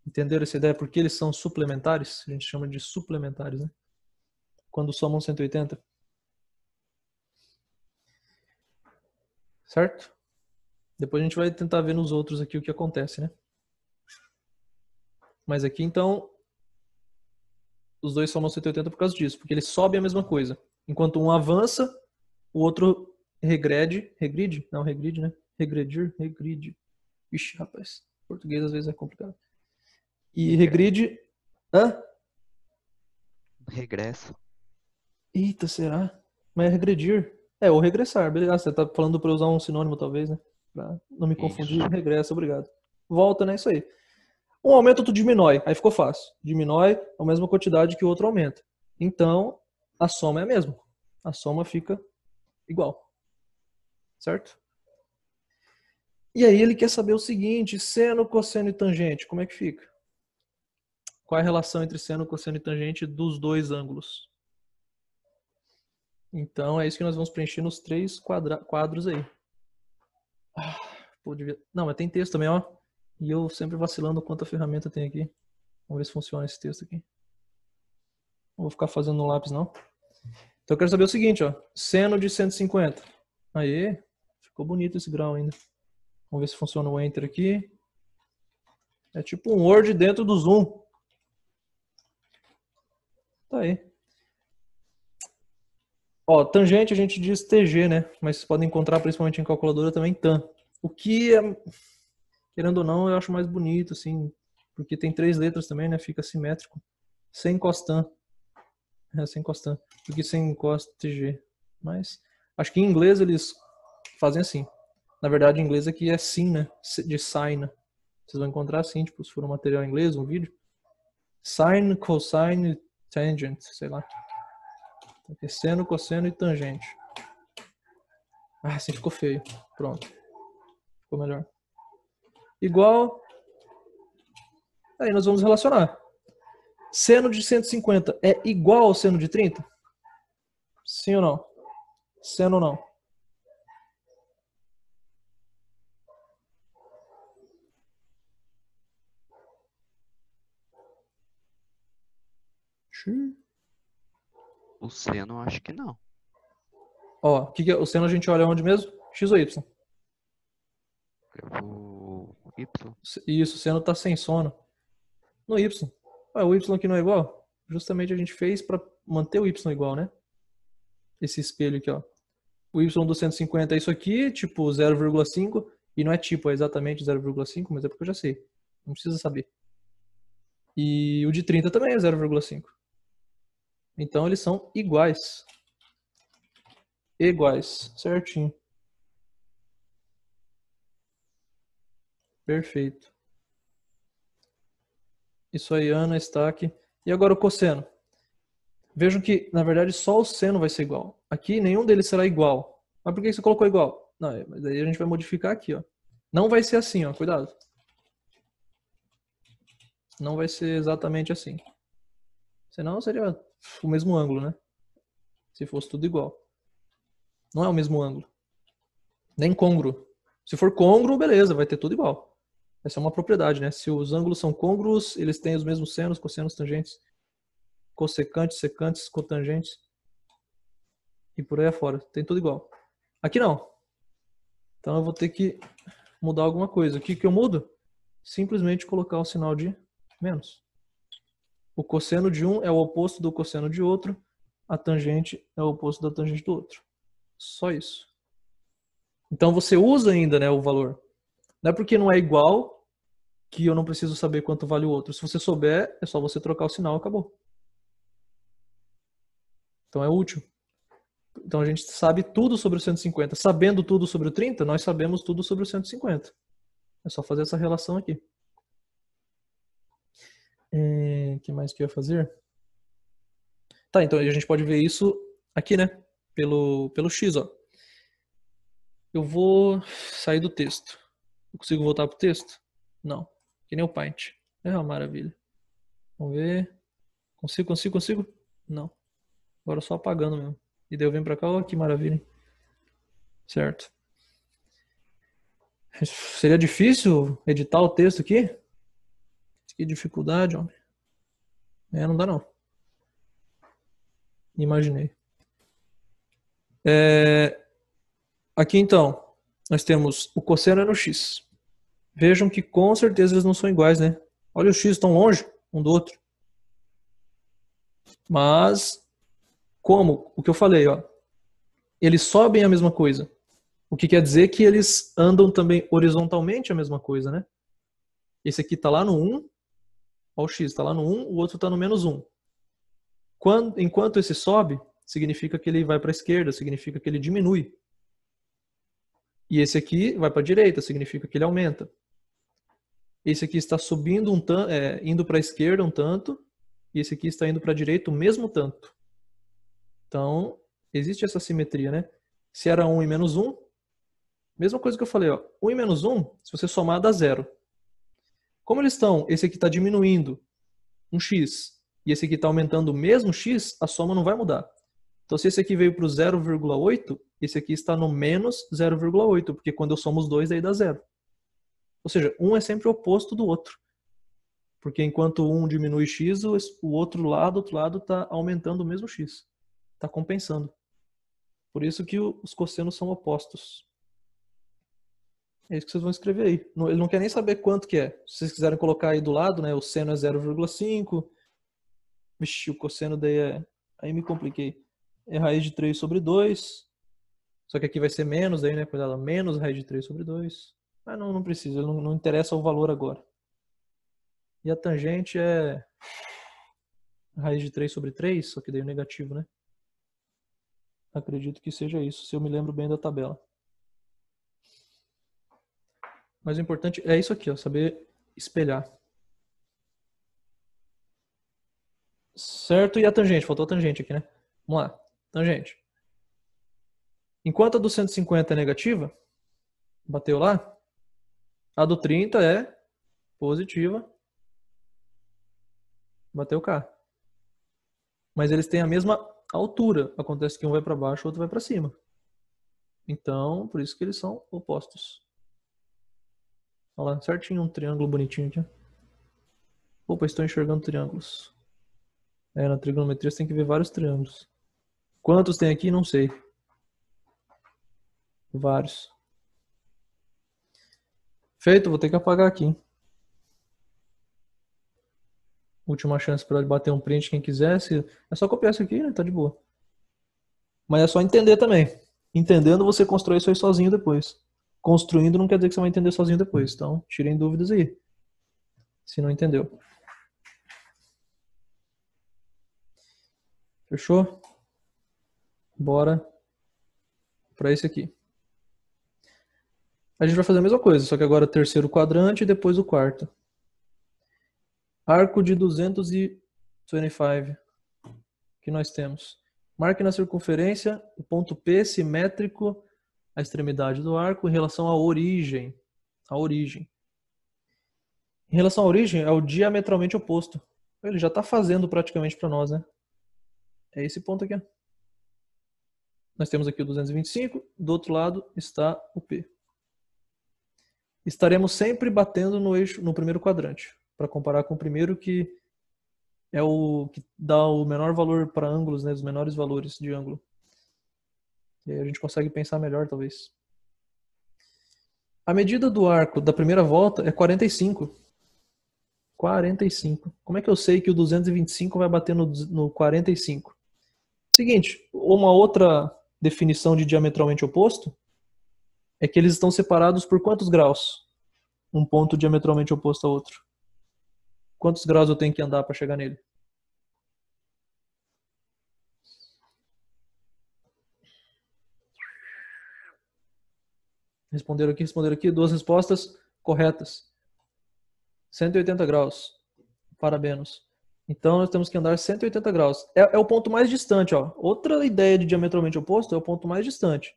Entenderam essa ideia? Porque eles são suplementares? A gente chama de suplementares, né? Quando somam 180. Certo? Depois a gente vai tentar ver nos outros aqui o que acontece, né? Mas aqui, então, os dois somam 180 por causa disso, porque eles sobem a mesma coisa. Enquanto um avança, o outro regrede. Regride? Não, regride, né? Regride. Ixi, rapaz. Português às vezes é complicado. E regride... Hã? Regresso. Eita, será? Mas é regredir. Ou regressar, beleza. Você tá falando pra eu usar um sinônimo, talvez, né? Pra não me confundir. Isso. Regressa, obrigado. Volta, né? Isso aí. Um aumenta, outro diminui. Aí ficou fácil. Diminui a mesma quantidade que o outro aumenta. Então, a soma é a mesma. A soma fica igual. Certo? E aí ele quer saber o seguinte, seno, cosseno e tangente, como é que fica? Qual é a relação entre seno, cosseno e tangente dos dois ângulos? Então é isso que nós vamos preencher nos 3 quadros aí. Não, mas tem texto também, ó. E eu sempre vacilando quanta ferramenta tem aqui. Vamos ver se funciona esse texto aqui. Não vou ficar fazendo no lápis, não. Então eu quero saber o seguinte, ó. Seno de 150. Aí, ficou bonito esse grau ainda. Vamos ver se funciona o Enter aqui. É tipo um Word dentro do Zoom. Tá aí. Ó, tangente a gente diz TG, né? Mas vocês podem encontrar principalmente em calculadora também tan. O que, querendo ou não, eu acho mais bonito, assim. Porque tem 3 letras também, né? Fica simétrico. Sem costan. Sem costan. Do que sem cost TG. Mas acho que em inglês eles fazem assim. Na verdade, em inglês aqui é sin, né? De sine. Vocês vão encontrar assim, tipo, se for um material em inglês, um vídeo. Sine, cosine, tangent, sei lá. Aqui, seno, cosseno e tangente. Ah, assim ficou feio. Pronto. Ficou melhor. Igual. Aí nós vamos relacionar. Seno de 150 é igual ao seno de 30? Sim ou não? Seno ou não? O seno, acho que não. Ó, o que é? O seno a gente olha onde mesmo? X ou Y? O Y. Isso, o seno tá sem sono. No Y. Ué, o Y aqui não é igual? Justamente a gente fez para manter o Y igual, né? Esse espelho aqui, ó. O Y do 150 é isso aqui, tipo 0,5. E não é tipo, é exatamente 0,5, mas é porque eu já sei. Não precisa saber. E o de 30 também é 0,5. Então eles são iguais. Iguais. Certinho. Perfeito. Isso aí, Ana, está aqui. E agora o cosseno. Vejam que, na verdade, só o seno vai ser igual. Aqui, nenhum deles será igual. Mas por que você colocou igual? Não, mas aí a gente vai modificar aqui, ó. Não vai ser assim, ó. Cuidado. Não vai ser exatamente assim. Senão seria o mesmo ângulo, né? Se fosse tudo igual. Não é o mesmo ângulo. Nem côngruo. Se for côngruo, beleza, vai ter tudo igual. Essa é uma propriedade, né? Se os ângulos são côngruos, eles têm os mesmos senos, cossenos, tangentes, cossecantes, secantes, cotangentes. e por aí afora. Tem tudo igual. Aqui não. Então eu vou ter que mudar alguma coisa. O que eu mudo? Simplesmente colocar o sinal de menos. O cosseno de um é o oposto do cosseno de outro. A tangente é o oposto da tangente do outro. Só isso. Então você usa ainda, né, o valor. Não é porque não é igual que eu não preciso saber quanto vale o outro. Se você souber, é só você trocar o sinal e acabou. Então é útil. Então a gente sabe tudo sobre o 150. Sabendo tudo sobre o 30, nós sabemos tudo sobre o 150. É só fazer essa relação aqui. O que mais que eu ia fazer? Tá, então a gente pode ver isso aqui, né? Pelo X, ó. Eu vou sair do texto. Eu consigo voltar pro texto? Não. Que nem o Paint. É uma maravilha. Vamos ver. Consigo? Não. Agora só apagando mesmo. E daí eu venho pra cá, ó, que maravilha. Certo. Seria difícil editar o texto aqui? Que dificuldade, homem. Não dá não. Imaginei. Aqui então, nós temos o cosseno é no X. Vejam que com certeza eles não são iguais, né? Olha os X tão longe um do outro. Mas, como? O que eu falei, ó. Eles sobem a mesma coisa. O que quer dizer que eles andam também horizontalmente a mesma coisa, né? Esse aqui tá lá no 1. Ó, o X tá lá no 1, o outro tá no menos 1. Enquanto esse sobe, significa que ele vai para a esquerda, significa que ele diminui. E esse aqui vai para a direita, significa que ele aumenta. Esse aqui está subindo indo para a esquerda um tanto, e esse aqui está indo para a direita o mesmo tanto. Então, existe essa simetria, né? Se era 1 e menos 1, mesma coisa que eu falei, ó. 1 e menos 1, se você somar, dá 0. Como eles estão, esse aqui está diminuindo um x, e esse aqui está aumentando o mesmo x, a soma não vai mudar. Então, se esse aqui veio para o 0,8, esse aqui está no menos 0,8, porque quando eu somo os dois, aí dá 0. Ou seja, um é sempre o oposto do outro. Porque enquanto um diminui x, o outro lado está aumentando o mesmo x. Está compensando. Por isso que os cossenos são opostos. É isso que vocês vão escrever aí. Ele não quer nem saber quanto que é. Se vocês quiserem colocar aí do lado, né, o seno é 0,5. Vixe, o cosseno daí é... Aí me compliquei. É raiz de 3 sobre 2. Só que aqui vai ser menos aí, né? Cuidado, menos raiz de 3 sobre 2. Mas não precisa, não interessa o valor agora. E a tangente é raiz de 3 sobre 3, só que daí o negativo, né? Acredito que seja isso, se eu me lembro bem da tabela. Mas o importante é isso aqui, ó, saber espelhar. Certo? E a tangente? Faltou a tangente aqui, né? Vamos lá. Tangente. Enquanto a do 150 é negativa, bateu lá, a do 30 é positiva, bateu cá. Mas eles têm a mesma altura. Acontece que um vai para baixo, o outro vai para cima. Então, por isso que eles são opostos. Olha lá, certinho, um triângulo bonitinho aqui. Opa, estou enxergando triângulos. Na trigonometria você tem que ver vários triângulos. Quantos tem aqui? Não sei. Vários. Feito, vou ter que apagar aqui. Última chance para ele bater um print, quem quisesse. É só copiar isso aqui, né? Tá de boa. Mas é só entender também. Entendendo, você constrói isso aí sozinho depois. Construindo não quer dizer que você vai entender sozinho depois. Então, tirem dúvidas aí. Se não entendeu. Fechou? Bora para esse aqui. A gente vai fazer a mesma coisa, só que agora terceiro quadrante e depois o quarto. Arco de 225 que nós temos. Marque na circunferência o ponto P simétrico à extremidade do arco em relação à origem. A origem. Em relação à origem, é o diametralmente oposto. Ele já está fazendo praticamente para nós, né? É esse ponto aqui. Nós temos aqui o 225, do outro lado está o P. Estaremos sempre batendo no eixo, no primeiro quadrante, para comparar com o primeiro que é o que dá o menor valor para ângulos, né, os menores valores de ângulo. E aí a gente consegue pensar melhor, talvez. A medida do arco da primeira volta é 45. 45. Como é que eu sei que o 225 vai bater no 45? Seguinte, uma outra definição de diametralmente oposto é que eles estão separados por quantos graus? Um ponto diametralmente oposto ao outro. Quantos graus eu tenho que andar para chegar nele? Responderam aqui. Duas respostas corretas. 180 graus. Parabéns. Então nós temos que andar 180 graus. É o ponto mais distante, ó. Outra ideia de diametralmente oposto é o ponto mais distante.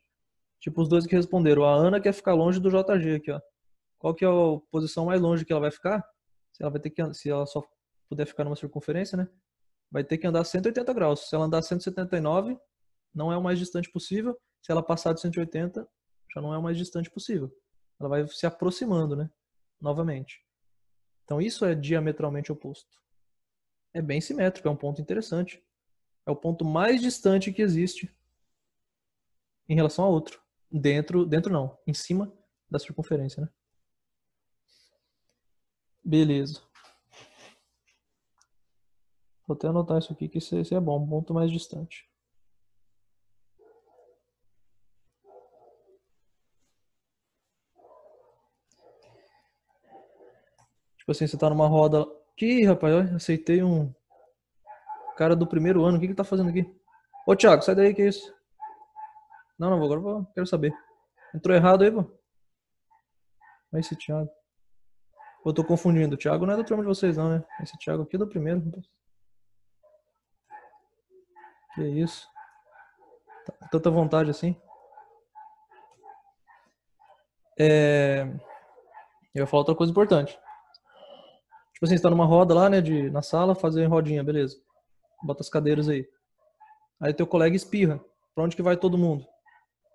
Tipo os dois que responderam. A Ana quer ficar longe do JG aqui, ó. Qual que é a posição mais longe que ela vai ficar? Se ela só puder ficar numa circunferência, né? Vai ter que andar 180 graus. Se ela andar 179, não é o mais distante possível. Se ela passar de 180, já não é o mais distante possível. Ela vai se aproximando, né? Novamente. Então isso é diametralmente oposto. É bem simétrico, é um ponto interessante. É o ponto mais distante que existe em relação a outro. Dentro não, em cima da circunferência, né? Beleza. Vou até anotar isso aqui, que isso é bom, um ponto mais distante. Tipo assim, você tá numa roda... Ih, rapaz, eu aceitei um cara do primeiro ano, o que que tá fazendo aqui? Ô, Thiago, sai daí, que é isso? Não, agora eu quero saber. Entrou errado aí, pô? Olha esse Thiago. Eu tô confundindo. O Thiago não é da turma de vocês, não, né? Esse Thiago aqui é do primeiro. Que isso? Tá com tanta vontade assim? Eu ia falar outra coisa importante. Tipo assim, você tá numa roda lá, né? Na sala, fazer rodinha, beleza. Bota as cadeiras aí. Aí teu colega espirra. Pra onde que vai todo mundo?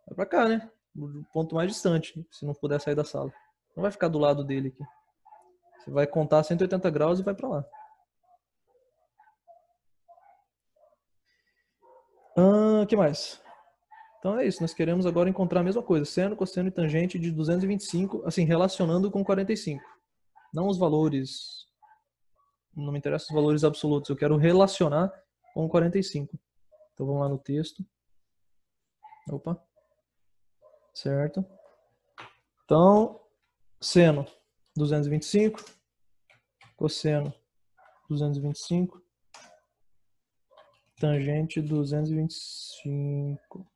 Vai pra cá, né? O ponto mais distante, se não puder sair da sala. Não vai ficar do lado dele aqui. Você vai contar 180 graus e vai pra lá. Que mais? Então é isso, nós queremos agora encontrar a mesma coisa, seno, cosseno e tangente de 225, assim, relacionando com 45. Não os valores, não me interessam os valores absolutos, eu quero relacionar com 45. Então vamos lá no texto. Opa. Certo. Então, seno 225, cosseno 225, tangente 225.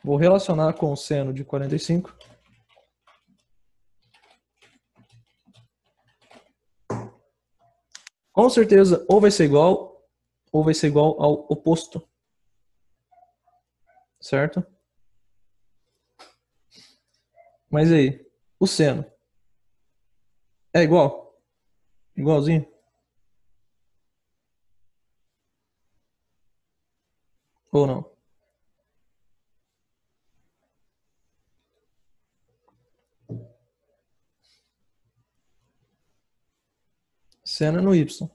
Vou relacionar com o seno de 45. Com certeza, ou vai ser igual ao oposto. Certo? Mas aí, o seno é igual? Igualzinho? Ou não? Seno é no Y.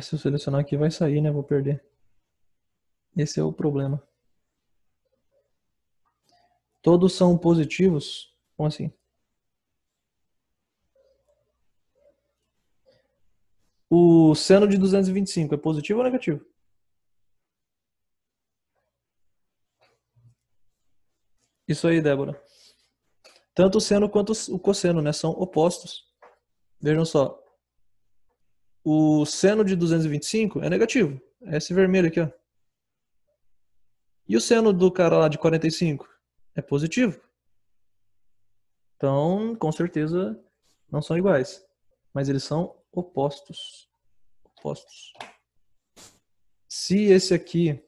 Se eu selecionar aqui vai sair, né? Vou perder. Esse é o problema. Todos são positivos? Como assim? O seno de 225 é positivo ou negativo? Isso aí, Débora. Tanto o seno quanto o cosseno, né? São opostos. Vejam só. O seno de 225 é negativo. É esse vermelho aqui, ó. E o seno do cara lá de 45 é positivo. Então, com certeza, não são iguais. Mas eles são opostos. Opostos. Se esse aqui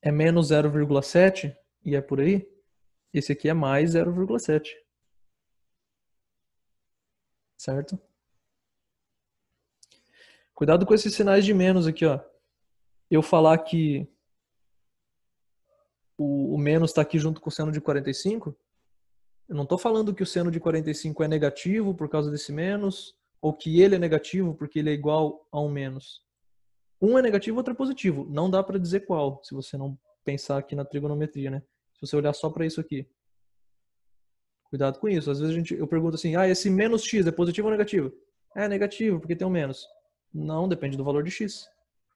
é menos 0,7 e é por aí, esse aqui é mais 0,7. Certo? Cuidado com esses sinais de menos aqui, ó. Eu falar que o menos está aqui junto com o seno de 45, Eu não estou falando que o seno de 45 é negativo por causa desse menos, ou que ele é negativo porque ele é igual a um menos. Um é negativo, outro é positivo. Não dá para dizer qual, se você não pensar aqui na trigonometria, né? Se você olhar só para isso aqui. Cuidado com isso. Às vezes eu pergunto assim, esse menos x é positivo ou negativo? É negativo, porque tem um menos. Não, depende do valor de x.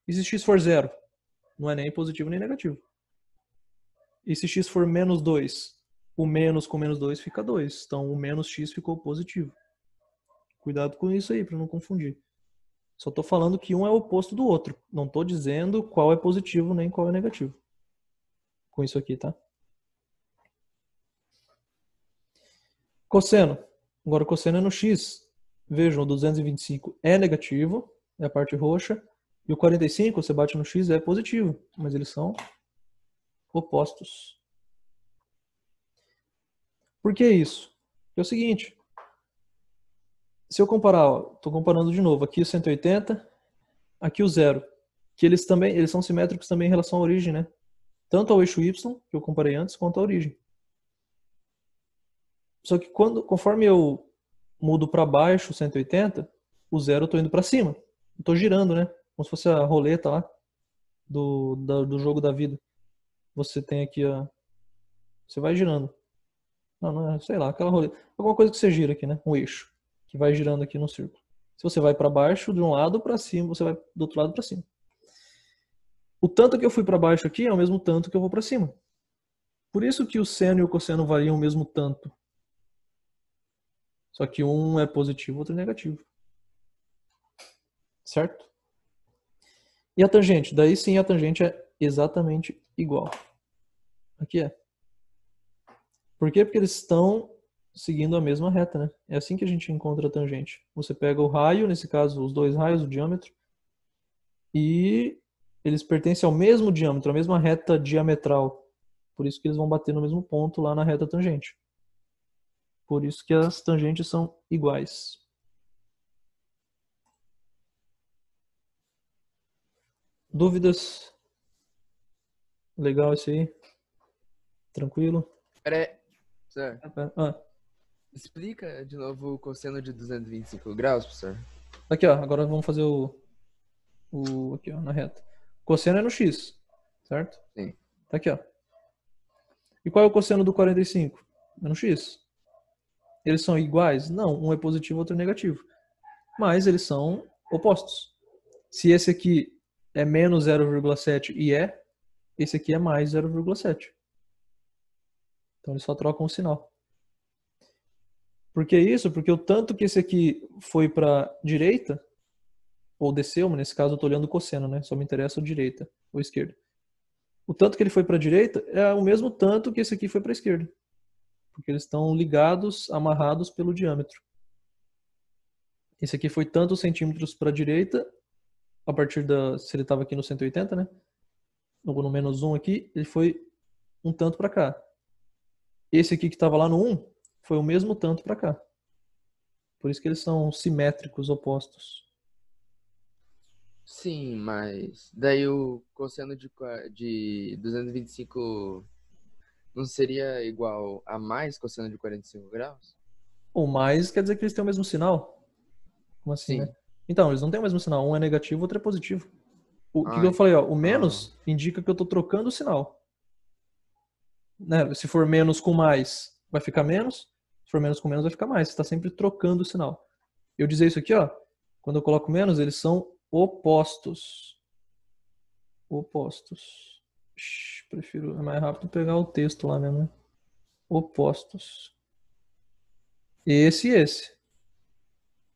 E se x for zero? Não é nem positivo nem negativo. E se x for menos 2? O menos com menos 2 fica 2. Então o menos x ficou positivo. Cuidado com isso aí, para não confundir. Só estou falando que um é o oposto do outro. Não estou dizendo qual é positivo nem qual é negativo. Com isso aqui, tá? Cosseno. Agora o cosseno é no x. Vejam, o 225 é negativo, é a parte roxa. E o 45, você bate no x, é positivo. Mas eles são opostos. Por que isso? É o seguinte. Se eu comparar, estou comparando de novo, aqui o 180, aqui o 0, que eles são simétricos também em relação à origem, né? Tanto ao eixo y, que eu comparei antes, quanto à origem. Só que conforme eu mudo para baixo o 180, o 0 eu estou indo para cima. Estou girando, né? Como se fosse a roleta lá do jogo da vida. Você tem aqui você vai girando. Não é, sei lá, aquela roleta. Alguma coisa que você gira aqui, né? Um eixo que vai girando aqui no círculo. Se você vai para baixo de um lado para cima, você vai do outro lado para cima. O tanto que eu fui para baixo aqui é o mesmo tanto que eu vou para cima. Por isso que o seno e o cosseno variam o mesmo tanto. Só que um é positivo, outro é negativo. Certo? E a tangente? Daí sim a tangente é exatamente igual. Aqui é. Por quê? Porque eles estão seguindo a mesma reta, né? É assim que a gente encontra a tangente. Você pega o raio, nesse caso os dois raios, o diâmetro, e eles pertencem ao mesmo diâmetro, à mesma reta diametral. Por isso que eles vão bater no mesmo ponto lá na reta tangente. Por isso que as tangentes são iguais. Dúvidas? Legal isso aí? Tranquilo? Pera aí, professor. Ah, Explica de novo o cosseno de 225 graus, professor. aqui, ó. Agora vamos fazer aqui, ó, na reta. Cosseno é no x, certo? Sim. Tá aqui, ó. E qual é o cosseno do 45? É no x. Eles são iguais? Não, um é positivo, outro é negativo. Mas eles são opostos. Se esse aqui é menos 0,7 e esse aqui é mais 0,7. Então eles só trocam o sinal. Por que isso? Porque o tanto que esse aqui foi para direita, ou desceu, mas nesse caso eu estou olhando o cosseno, né? Só me interessa a direita ou esquerda. O tanto que ele foi para a direita é o mesmo tanto que esse aqui foi para a esquerda. Porque eles estão ligados, amarrados pelo diâmetro. Esse aqui foi tantos centímetros para a direita, a partir se ele estava aqui no 180, né? Ou no menos 1 aqui, ele foi um tanto para cá. Esse aqui que estava lá no 1, foi o mesmo tanto para cá. Por isso que eles são simétricos, opostos. Sim, mas daí o cosseno de 225 não seria igual a mais cosseno de 45 graus? Ou mais quer dizer que eles têm o mesmo sinal. Como assim, Sim. né? Então, eles não têm o mesmo sinal. Um é negativo, outro é positivo. O que eu falei, ó, o menos indica que eu estou trocando o sinal. Né? Se for menos com mais, vai ficar menos. Se for menos com menos, vai ficar mais. Você está sempre trocando o sinal. Eu dizer isso aqui, ó, quando eu coloco menos, eles são opostos. Opostos. Prefiro, é mais rápido pegar o texto lá mesmo, né? Opostos. Esse e esse.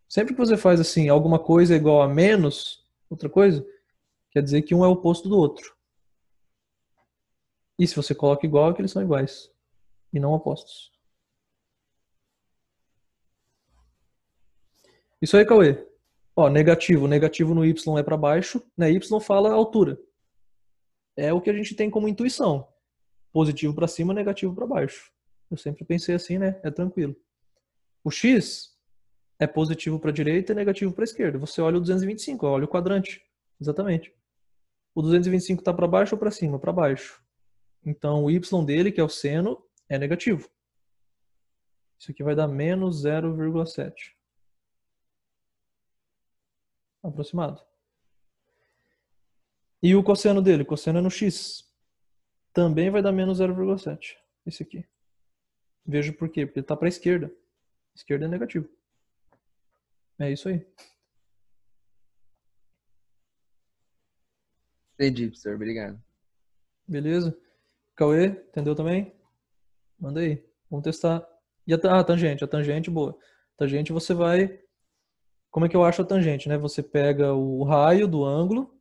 Sempre que você faz assim, alguma coisa é igual a menos outra coisa, quer dizer que um é o oposto do outro. E se você coloca igual, é que eles são iguais. E não opostos. Isso aí, Cauê. Ó, negativo. Negativo no y é para baixo. Né? Y fala altura. É o que a gente tem como intuição. Positivo para cima, negativo para baixo. Eu sempre pensei assim, né? É tranquilo. O x é positivo para a direita e negativo para a esquerda. Você olha o 225, olha o quadrante. Exatamente. O 225 está para baixo ou para cima? Para baixo. Então o y dele, que é o seno, é negativo. Isso aqui vai dar menos 0,7. Aproximado. E o cosseno dele? Cosseno é no x. Também vai dar menos 0,7. Esse aqui. Veja por quê. Porque ele está para a esquerda. Esquerda é negativo. É isso aí. Entendi, professor. Obrigado. Beleza? Cauê, entendeu também? Manda aí. Vamos testar. E a tangente? A tangente, boa. A tangente você vai... Como é que eu acho a tangente, né? Você pega o raio do ângulo.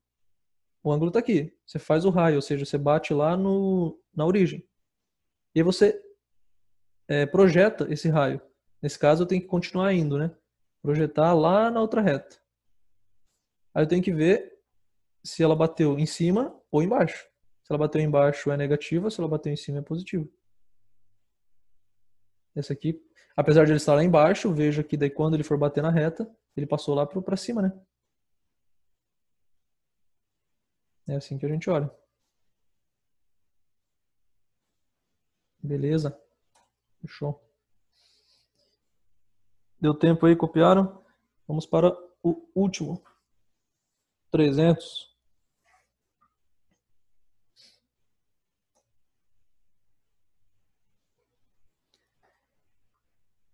O ângulo está aqui. Você faz o raio, ou seja, você bate lá na origem. E aí você projeta esse raio. Nesse caso eu tenho que continuar indo, né? Projetar lá na outra reta. Aí eu tenho que ver se ela bateu em cima ou embaixo. Se ela bateu embaixo é negativa, se ela bateu em cima é positivo. Esse aqui, apesar de ele estar lá embaixo, veja que daí quando ele for bater na reta, ele passou lá para cima, né? É assim que a gente olha. Beleza. Fechou. Deu tempo aí, copiaram? Vamos para o último. 300.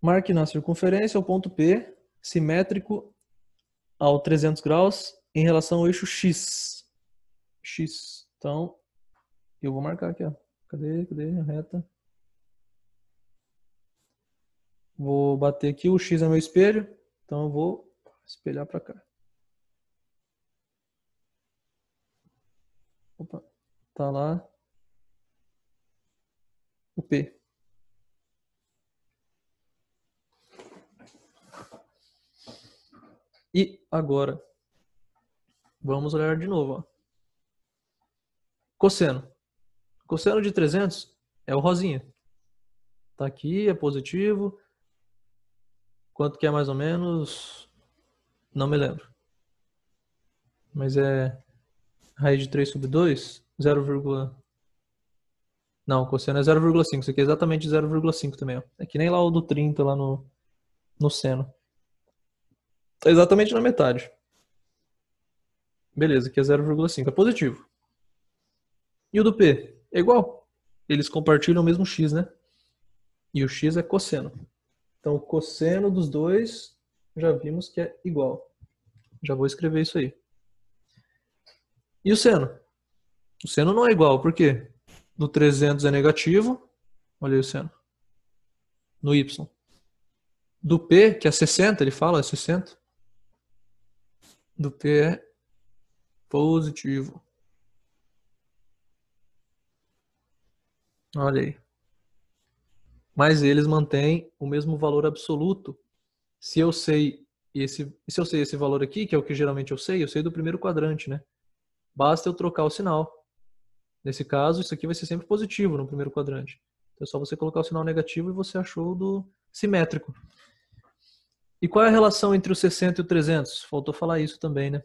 Marque na circunferência o ponto P simétrico ao 300 graus em relação ao eixo X. X. Então, eu vou marcar aqui, ó. Cadê a reta? Vou bater aqui, o X é meu espelho, então eu vou espelhar para cá. Opa, tá lá o P. E agora, vamos olhar de novo, ó. Cosseno. Cosseno de 300 é o rosinha. Tá aqui, é positivo. Quanto que é mais ou menos? Não me lembro. Mas é raiz de 3 sobre 2, 0, não, o cosseno é 0,5. Isso aqui é exatamente 0,5 também, ó. É que nem lá o do 30 lá no seno. É exatamente na metade. Beleza, aqui é 0,5. É positivo. E o do P? É igual. Eles compartilham o mesmo x, né? E o x é cosseno. Então o cosseno dos dois já vimos que é igual. Já vou escrever isso aí. E o seno? O seno não é igual, por quê? No 300 é negativo. Olha aí o seno. No y. Do P, que é 60, ele fala, é 60. Do P é positivo. Olha aí. Mas eles mantêm o mesmo valor absoluto. Se eu sei esse valor aqui, que é o que geralmente eu sei do primeiro quadrante, né? Basta eu trocar o sinal. Nesse caso, isso aqui vai ser sempre positivo no primeiro quadrante. Então é só você colocar o sinal negativo e você achou do simétrico. E qual é a relação entre o 60 e o 300? Faltou falar isso também, né?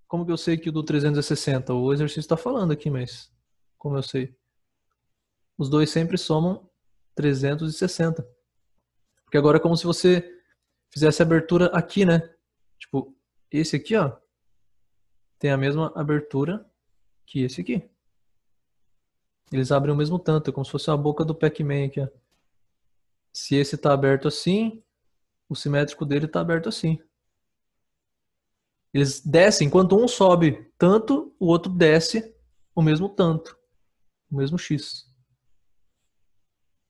Como que eu sei que o do 300 é 60? O exercício está falando aqui, mas como eu sei? Os dois sempre somam 360. Porque agora é como se você fizesse a abertura aqui, né? Tipo, esse aqui, ó, tem a mesma abertura que esse aqui. Eles abrem o mesmo tanto, é como se fosse a boca do Pac-Man aqui, ó. Se esse tá aberto assim, o simétrico dele tá aberto assim. Eles descem, enquanto um sobe tanto, o outro desce o mesmo tanto, o mesmo x.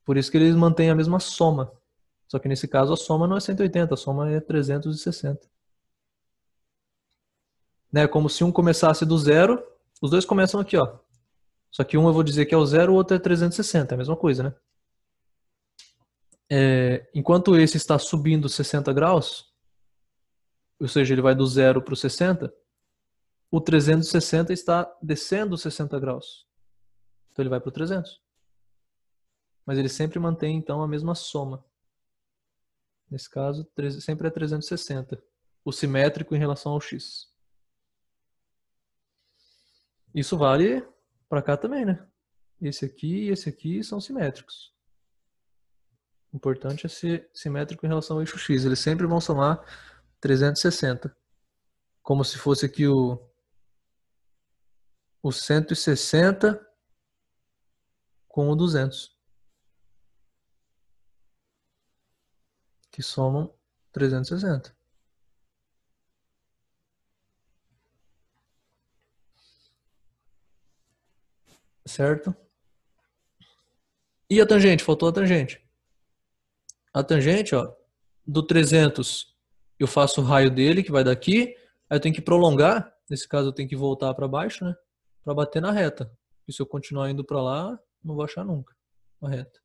Por isso que eles mantêm a mesma soma. Só que nesse caso a soma não é 180, a soma é 360. Né? Como se um começasse do zero, os dois começam aqui, ó. Só que um eu vou dizer que é o zero, o outro é 360, é a mesma coisa, né? Enquanto esse está subindo 60 graus, ou seja, ele vai do zero para o 60, o 360 está descendo 60 graus. Então ele vai para o 300. Mas ele sempre mantém, então, a mesma soma. Nesse caso, sempre é 360. O simétrico em relação ao x. Isso vale para cá também, né? Esse aqui e esse aqui são simétricos. O importante é ser simétrico em relação ao eixo X. Eles sempre vão somar 360. Como se fosse aqui o 160 com o 200. Que somam 360. Certo? E a tangente? Faltou a tangente. A tangente, ó, do 300 eu faço o raio dele, que vai daqui. Aí eu tenho que prolongar. Nesse caso eu tenho que voltar para baixo, né? Para bater na reta. E se eu continuar indo para lá, não vou achar nunca a reta.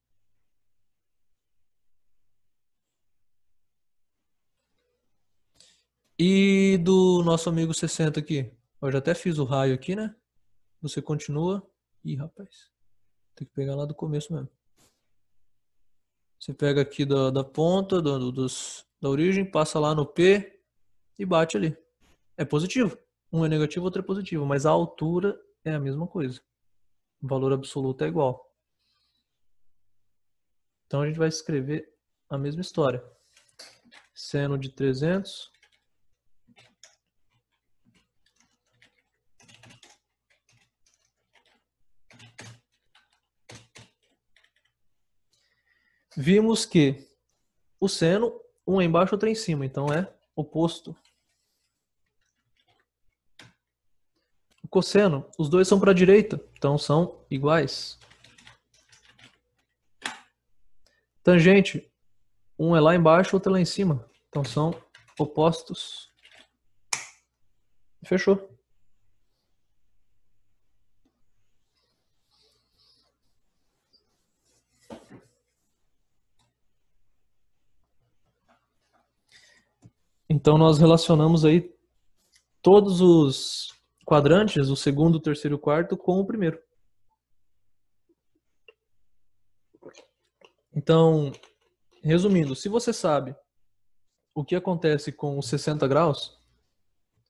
E do nosso amigo 60 aqui? Eu já até fiz o raio aqui, né? Você continua. Ih, rapaz. Tem que pegar lá do começo mesmo. Você pega aqui da ponta, da origem, passa lá no P e bate ali. É positivo. Um é negativo, outro é positivo. Mas a altura é a mesma coisa. O valor absoluto é igual. Então a gente vai escrever a mesma história. Seno de 300. Vimos que o seno, um é embaixo, outro é em cima. Então é oposto. O cosseno, os dois são para a direita. Então são iguais. Tangente, um é lá embaixo, outro é lá em cima. Então são opostos. Fechou. Então nós relacionamos aí todos os quadrantes, o segundo, o terceiro e o quarto, com o primeiro. Então, resumindo, se você sabe o que acontece com os 60 graus,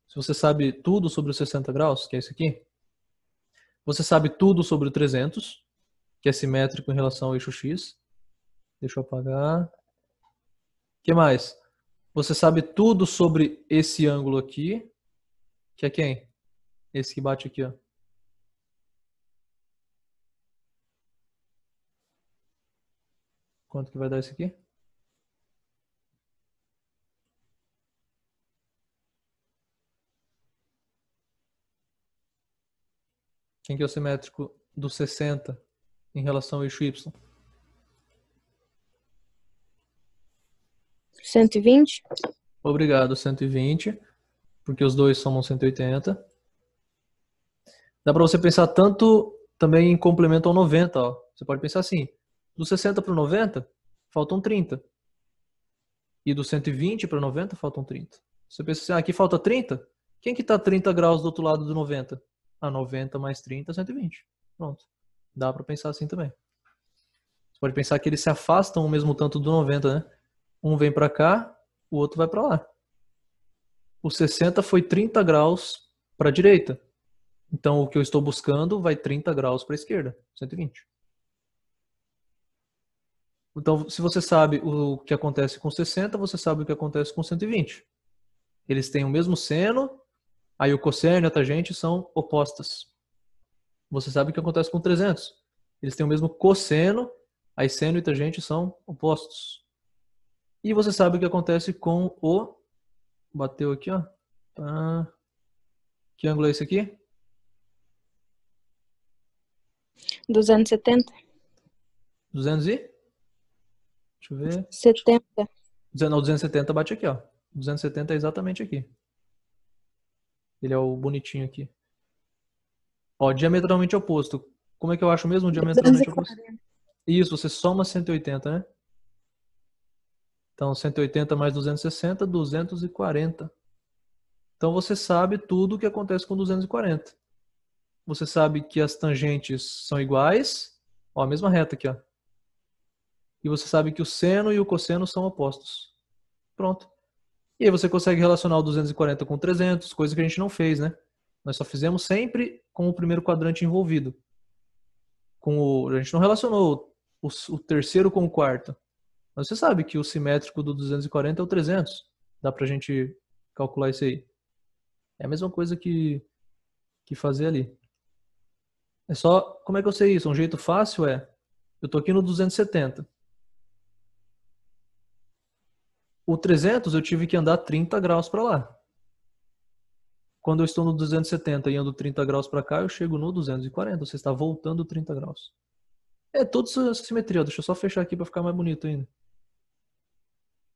se você sabe tudo sobre os 60 graus, que é isso aqui, você sabe tudo sobre o 300, que é simétrico em relação ao eixo X. Deixa eu apagar. O que mais? Você sabe tudo sobre esse ângulo aqui, que é quem? Esse que bate aqui, ó. Quanto que vai dar esse aqui? Quem que é o simétrico do 60 em relação ao eixo Y? 120? Obrigado, 120, porque os dois somam 180. Dá para você pensar tanto também em complemento ao 90, ó. Você pode pensar assim, do 60 para o 90, faltam 30. E do 120 para o 90, faltam 30. Você pensa assim, aqui falta 30? Quem que está 30 graus do outro lado do 90? 90 mais 30, 120. Pronto. Dá para pensar assim também. Você pode pensar que eles se afastam o mesmo tanto do 90, né? Um vem para cá, o outro vai para lá. O 60 foi 30 graus para a direita. Então o que eu estou buscando vai 30 graus para a esquerda, 120. Então, se você sabe o que acontece com 60, você sabe o que acontece com 120. Eles têm o mesmo seno, aí o cosseno e a tangente são opostas. Você sabe o que acontece com 300. Eles têm o mesmo cosseno, aí seno e tangente são opostos. E você sabe o que acontece com o... Bateu aqui, ó. Que ângulo é esse aqui? 270? 200 e? Deixa eu ver. 70. Não, 270 bate aqui, ó. 270 é exatamente aqui. Ele é o bonitinho aqui. Ó, diametralmente oposto. Como é que eu acho mesmo diametralmente oposto? Isso, você soma 180, né? Então, 180 mais 260, 240. Então, você sabe tudo o que acontece com 240. Você sabe que as tangentes são iguais. Ó, a mesma reta aqui, ó. E você sabe que o seno e o cosseno são opostos. Pronto. E aí você consegue relacionar o 240 com 300, coisa que a gente não fez, né? Nós só fizemos sempre com o primeiro quadrante envolvido. A gente não relacionou o terceiro com o quarto. Mas você sabe que o simétrico do 240 é o 300. Dá pra gente calcular isso aí. É a mesma coisa que fazer ali. É só, como é que eu sei isso? Um jeito fácil é, eu tô aqui no 270. O 300 eu tive que andar 30 graus para lá. Quando eu estou no 270 e ando 30 graus para cá, eu chego no 240. Você está voltando 30 graus. É toda essa simetria. Deixa eu só fechar aqui para ficar mais bonito ainda.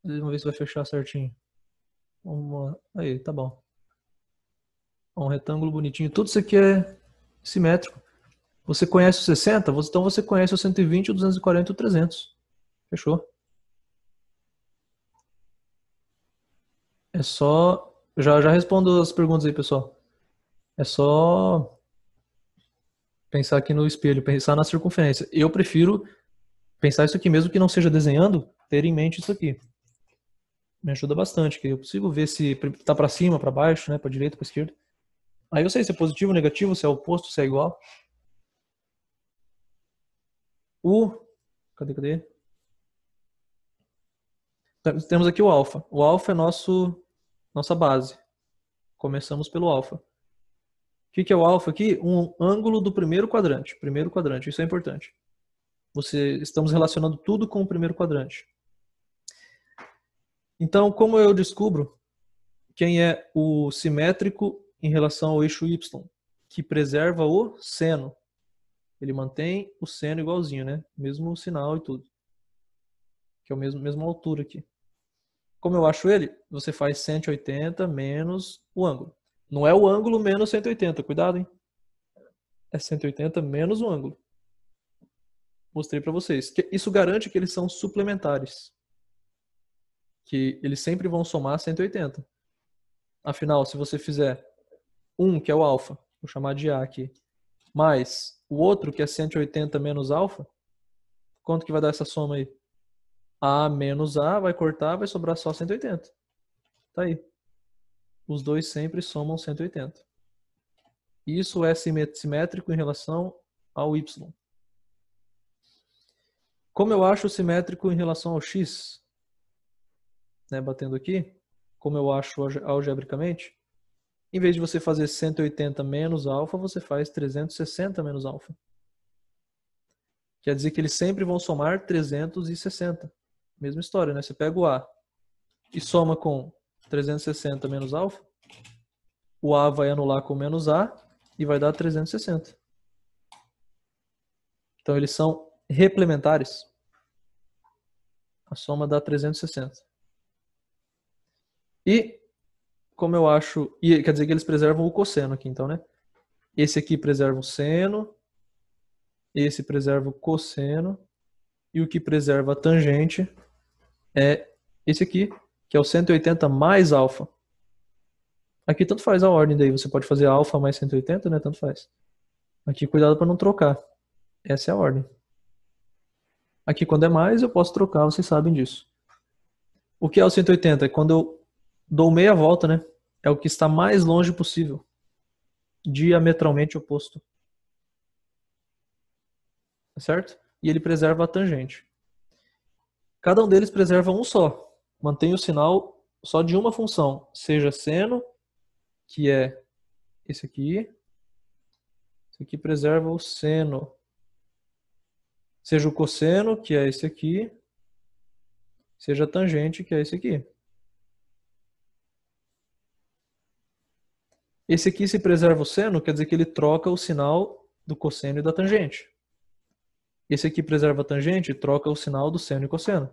Vamos ver se vai fechar certinho. Aí, tá bom. Um retângulo bonitinho. Tudo isso aqui é simétrico. Você conhece o 60? Então você conhece o 120, o 240 e o 300. Fechou? É só... Já respondo as perguntas aí, pessoal. É só pensar aqui no espelho, pensar na circunferência. Eu prefiro pensar isso aqui, mesmo que não seja desenhando, ter em mente isso aqui. Me ajuda bastante, que eu consigo ver se tá para cima, para baixo, né, para direita, para esquerda. Aí eu sei se é positivo, negativo, se é oposto, se é igual. Cadê? Temos aqui o alfa. O alfa é nossa base. Começamos pelo alfa. O que é o alfa aqui? Um ângulo do primeiro quadrante. Primeiro quadrante, isso é importante. Estamos relacionando tudo com o primeiro quadrante. Então, como eu descubro quem é o simétrico em relação ao eixo Y, que preserva o seno? Ele mantém o seno igualzinho, né? Mesmo sinal e tudo. Que é a mesma altura aqui. Como eu acho ele? Você faz 180 menos o ângulo. Não é o ângulo menos 180, cuidado, hein? É 180 menos o ângulo. Mostrei para vocês. Isso garante que eles são suplementares. Que eles sempre vão somar 180. Afinal, se você fizer um, que é o alfa, vou chamar de A aqui, mais o outro, que é 180 menos alfa, quanto que vai dar essa soma aí? A menos A vai cortar, vai sobrar só 180. Tá aí. Os dois sempre somam 180. Isso é simétrico em relação ao Y. Como eu acho simétrico em relação ao X? Né, batendo aqui, como eu acho algebricamente, em vez de você fazer 180 menos alfa, você faz 360 menos alfa. Quer dizer que eles sempre vão somar 360. Mesma história, né? Você pega o A e soma com 360 menos alfa, o A vai anular com menos A e vai dar 360. Então eles são replementares. A soma dá 360. E como eu acho... quer dizer que eles preservam o cosseno aqui, então, né? Esse aqui preserva o seno. Esse preserva o cosseno. E o que preserva a tangente é esse aqui, que é o 180 mais alfa. Aqui tanto faz a ordem daí. Você pode fazer alfa mais 180, né? Tanto faz. Aqui cuidado para não trocar. Essa é a ordem. Aqui quando é mais, eu posso trocar, vocês sabem disso. O que é o 180? É quando eu dou meia volta, né? É o que está mais longe possível. Diametralmente oposto. Certo? E ele preserva a tangente. Cada um deles preserva um só. Mantém o sinal só de uma função. Seja seno, que é esse aqui. Esse aqui preserva o seno. Seja o cosseno, que é esse aqui. Seja a tangente, que é esse aqui. Esse aqui, se preserva o seno, quer dizer que ele troca o sinal do cosseno e da tangente. Esse aqui preserva a tangente, troca o sinal do seno e cosseno.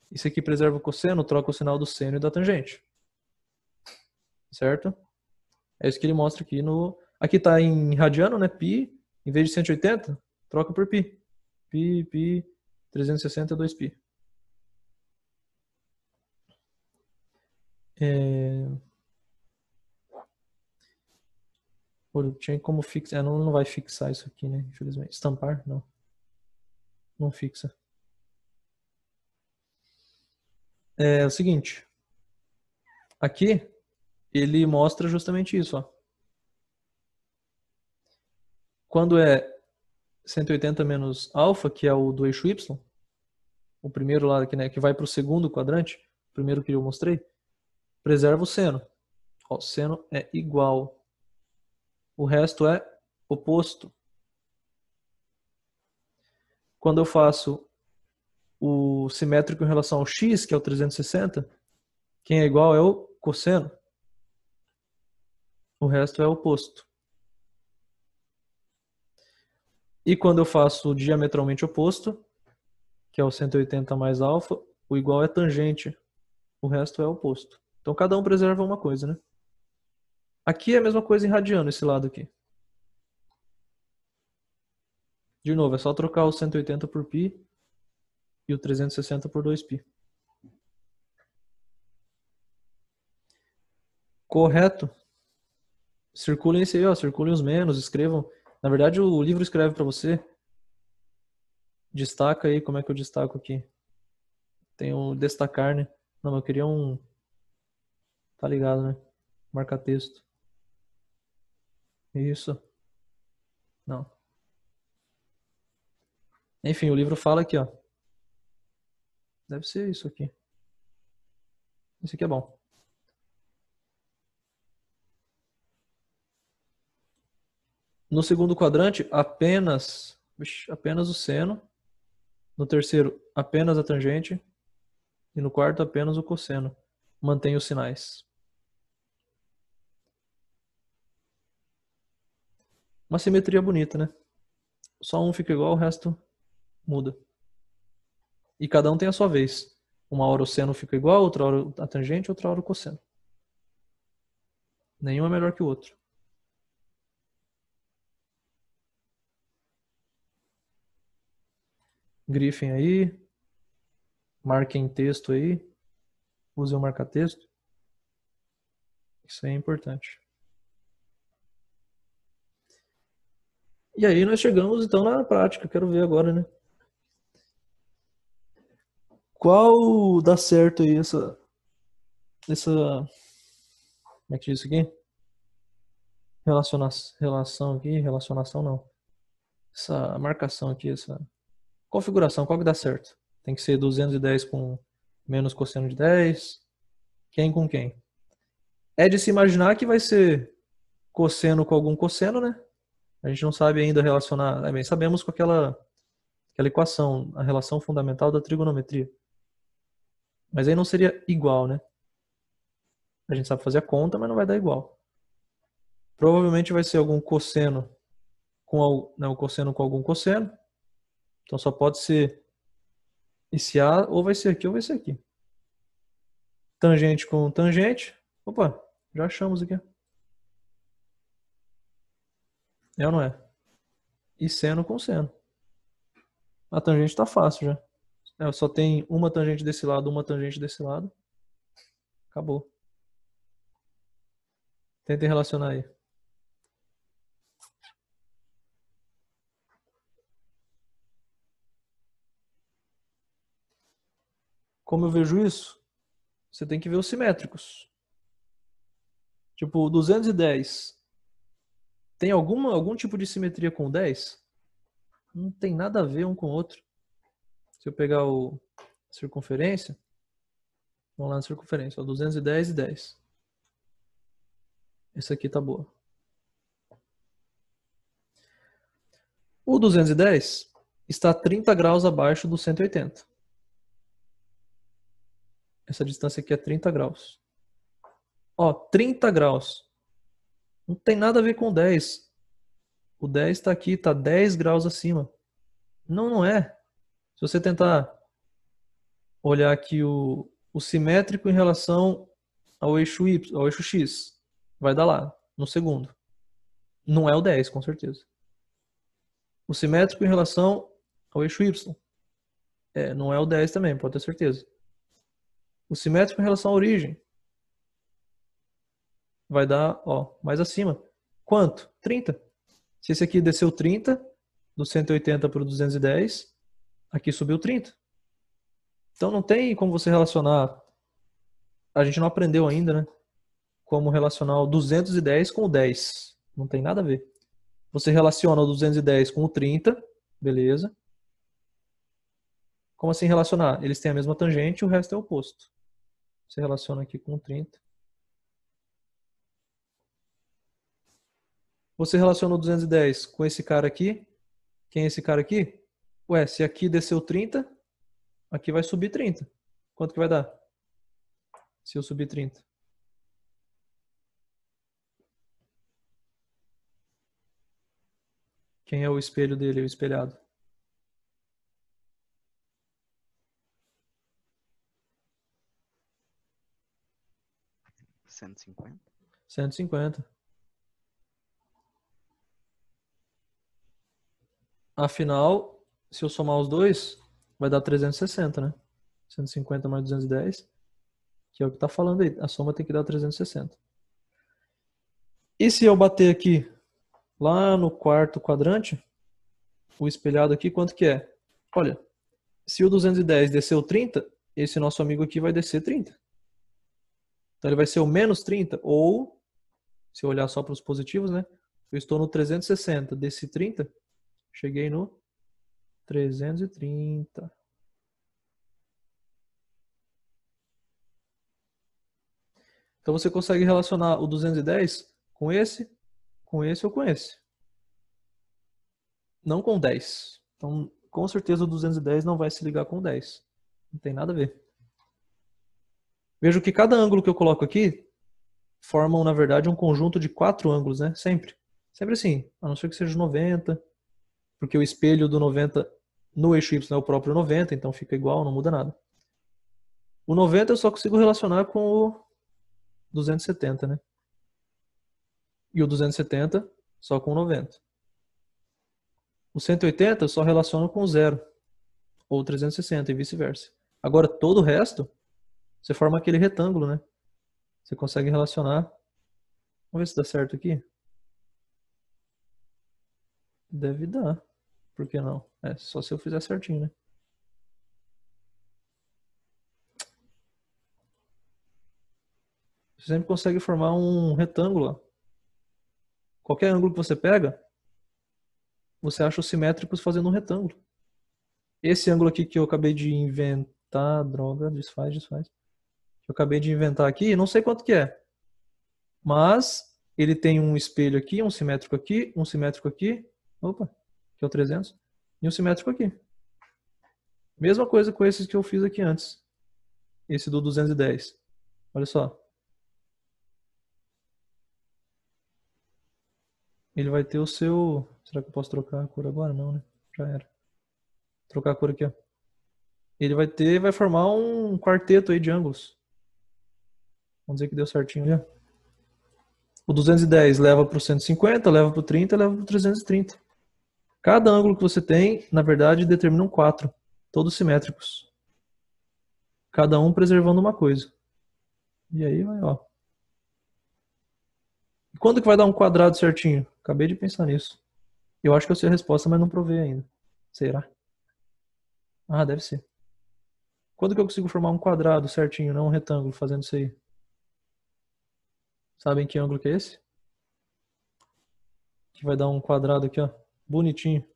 Esse aqui preserva o cosseno, troca o sinal do seno e da tangente. Certo? É isso que ele mostra aqui no... Aqui está em radiano, né? Pi. Em vez de 180, troca por pi. Pi, 360 é 2pi. Tinha como fixar. Não vai fixar isso aqui, né? Infelizmente. Estampar? Não. Não fixa. É o seguinte. Aqui, ele mostra justamente isso, ó. Quando é 180 menos alfa, que é o do eixo Y, o primeiro lá aqui, né, que vai para o segundo quadrante, o primeiro que eu mostrei, preserva o seno. Ó, o seno é igual. O resto é oposto. Quando eu faço o simétrico em relação ao x, que é o 360, quem é igual é o cosseno. O resto é oposto. E quando eu faço o diametralmente oposto, que é o 180 mais alfa, o igual é tangente. O resto é oposto. Então cada um preserva uma coisa, né? Aqui é a mesma coisa em radiano, esse lado aqui. De novo, é só trocar o 180 por π e o 360 por 2π. Correto? Circulem esse aí, ó, circulem os menos, escrevam. Na verdade, o livro escreve para você. Destaca aí, como é que eu destaco aqui? Tem o destacar, né? Não, eu queria um... Tá ligado, né? Marca texto. Isso. Não. Enfim, o livro fala aqui, ó. Deve ser isso aqui. Esse aqui é bom. No segundo quadrante, apenas o seno. No terceiro, apenas a tangente. E no quarto, apenas o cosseno. Mantém os sinais. Uma simetria bonita, né? Só um fica igual, o resto muda. E cada um tem a sua vez. Uma hora o seno fica igual, outra hora a tangente, outra hora o cosseno. Nenhum é melhor que o outro. Grifem aí. Marquem texto aí. Usem o marca-texto. Isso aí é importante. E aí nós chegamos então na prática. Quero ver agora, né? Qual dá certo aí essa... Como é que diz isso aqui? Relação aqui, relacionação não. Essa marcação aqui, essa configuração, qual que dá certo? Tem que ser 210 com menos cosseno de 10. Quem com quem? É de se imaginar que vai ser cosseno com algum cosseno, né? A gente não sabe ainda relacionar. Bem, sabemos com aquela equação, a relação fundamental da trigonometria. Mas aí não seria igual, né? A gente sabe fazer a conta, mas não vai dar igual. Provavelmente vai ser algum cosseno com o cosseno com algum cosseno. Então só pode ser esse A, ou vai ser aqui ou vai ser aqui. Tangente com tangente. Opa, já achamos aqui. É ou não é? E seno com seno. A tangente está fácil já. Só tem uma tangente desse lado, uma tangente desse lado. Acabou. Tentem relacionar aí. Como eu vejo isso? Você tem que ver os simétricos. Tipo, 210. Tem algum tipo de simetria com 10? Não tem nada a ver um com o outro. Se eu pegar a circunferência, vamos lá na circunferência, ó, 210 e 10. Essa aqui tá boa. O 210 está 30 graus abaixo do 180. Essa distância aqui é 30 graus. Ó, 30 graus. Não tem nada a ver com 10. O 10 está aqui, está 10 graus acima. Não, não é. Se você tentar olhar aqui o simétrico em relação ao eixo Y, ao eixo X, vai dar lá, no segundo. Não é o 10, com certeza. O simétrico em relação ao eixo Y. Não é o 10 também, pode ter certeza. O simétrico em relação à origem. Vai dar, ó, mais acima. Quanto? 30. Se esse aqui desceu 30, do 180 para o 210, aqui subiu 30. Então não tem como você relacionar. A gente não aprendeu ainda, né? Como relacionar o 210 com o 10. Não tem nada a ver. Você relaciona o 210 com o 30, beleza. Como assim relacionar? Eles têm a mesma tangente e o resto é oposto. Você relaciona aqui com 30. Você relaciona o 210 com esse cara aqui. Quem é esse cara aqui? Ué, se aqui desceu 30, aqui vai subir 30. Quanto que vai dar? Se eu subir 30. Quem é o espelho dele, o espelhado? R$ 150. Afinal, se eu somar os dois, vai dar 360, né? 150 mais 210, que é o que tá falando aí. A soma tem que dar 360. E se eu bater aqui, lá no quarto quadrante, o espelhado aqui, quanto que é? Olha, se o 210 desceu 30, esse nosso amigo aqui vai descer 30. Então ele vai ser o menos 30, ou, se eu olhar só para os positivos, né? Eu estou no 360, desci 30, cheguei no 330. Então você consegue relacionar o 210 com esse ou com esse. Não com 10. Então, com certeza o 210 não vai se ligar com 10. Não tem nada a ver. Vejo que cada ângulo que eu coloco aqui formam, na verdade, um conjunto de 4 ângulos, né? Sempre. Sempre assim. A não ser que seja 90. Porque o espelho do 90 no eixo Y é o próprio 90, então fica igual, não muda nada. O 90 eu só consigo relacionar com o 270, né? E o 270 só com o 90. O 180 eu só relaciono com o 0. Ou 360 e vice-versa. Agora, todo o resto, você forma aquele retângulo, né? Você consegue relacionar. Vamos ver se dá certo aqui. Deve dar. Por que não? É, só se eu fizer certinho, né? Você sempre consegue formar um retângulo, ó. Qualquer ângulo que você pega, você acha os simétricos fazendo um retângulo. Esse ângulo aqui que eu acabei de inventar, droga, desfaz. Que eu acabei de inventar aqui, não sei quanto que é. Mas ele tem um espelho aqui, um simétrico aqui, opa, que é o 300, e um simétrico aqui. Mesma coisa com esses que eu fiz aqui antes. Esse do 210. Olha só. Ele vai ter o seu... Será que eu posso trocar a cor agora? Não, né? Já era. Trocar a cor aqui, ó. Ele vai formar um quarteto aí de ângulos. Vamos dizer que deu certinho ali, ó. O 210 leva para o 150, leva para o 30, leva para o 330. Cada ângulo que você tem, na verdade, determinam 4. Todos simétricos. Cada um preservando uma coisa. E aí vai, ó. E quando que vai dar um quadrado certinho? Acabei de pensar nisso. Eu acho que eu sei a resposta, mas não provei ainda. Será? Ah, deve ser. Quando que eu consigo formar um quadrado certinho, não um retângulo, fazendo isso aí? Sabem que ângulo que é esse? Que vai dar um quadrado aqui, ó. Bonitinho.